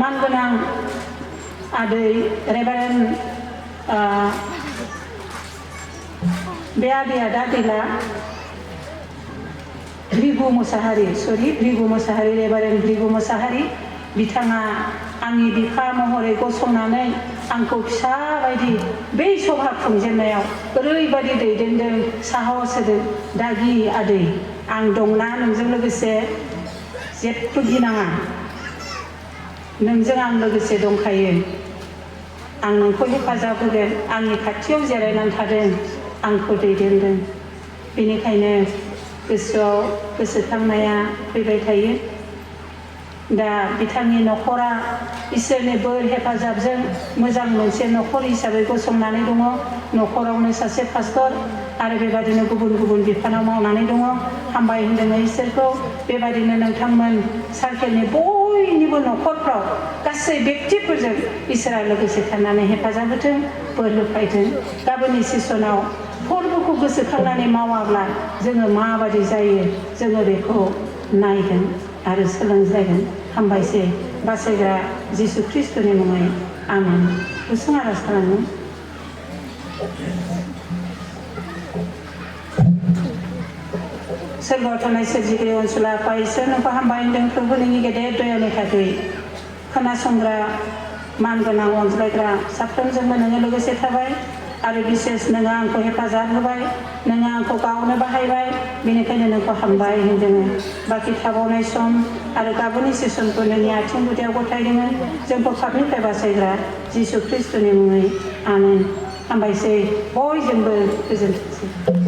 Speaker 1: मानगोनां आदै रेभारेन्ड बे आदैया दा गैला भृगु मोसाहारि रेभारेन्ड भृगु मोसाहारि बिथाङा आंनि बिफा महरै गसंनानै आंखौ फिसा बायदि बै सभा खुंजेननायाव ओरैबायदि दैदेनदों साहस होदों दागि आदै आं दंना नोंजों लोगोसे जेबो गिनाङा नोंजों आं लोगोसे दंखायो आं नोंखौ हेफाजाब होगोन आंनि खाथियाव जिरायनानै थादों आंखौ दैदेनदों बेनिखायनो गोसोआव गोसोखांनाया फैबाय थायो दा बिथांनि नखरा इसोरनि बोर हेफाजाबजों मोजां मोनसे नखर हिसाबै गसंनानै दङ नखरावनो सासे पास्टर आरो बेबादिनो गुबुन गुबुन बिफानाव मावनानै दङ हामबाय होनदों इसोरखौ बेबादिनो नोंथांमोन सार्केलनि बयनिबो बयनिबो न'खरफ्राव गासै व्यक्तिफोरजों इसोरा लोगोसे थानानै हेफाजाब होथों बोर होफायथों गाबोननि सेसनाव फोरबोखौ गोसोखांनानै मावाब्ला जोङो माबादि जायो जोङो बेखौ नायगोन आरो सोलोंजागोन हामबायसै बासायग्रा जिसु ख्रिस्ट'नि मुङै आमेन गुसुं आरज खालामो सोरगोआव थानाय सोरजिगिरि अनसुला आफा इसोर नोंखौ हामबाय होनदों प्रभु नोंनि गेदेर दयानि थाखाय खोनासंग्रा मानगोनां अनज्लायग्रा साफ्रोमजोंबो नोङो लोगोसे थाबाय आरो बिसेस नोङो आंखौ हेफाजाब होबाय नोङो आंखौ गावनो बाहायबाय बेनिखायनो नोंखौ हामबाय होनदों बाखि थाबावनाय सम आरो गाबोननि सेसनखौ नोंनि आथिं गुदियाव गथायदोंमोन जोंखौ पापनिफ्राय बासायग्रा जिसु ख्रिस्ट'नि मुङै आमेन हामबायसै बयजोंबो गोजोनथोंसै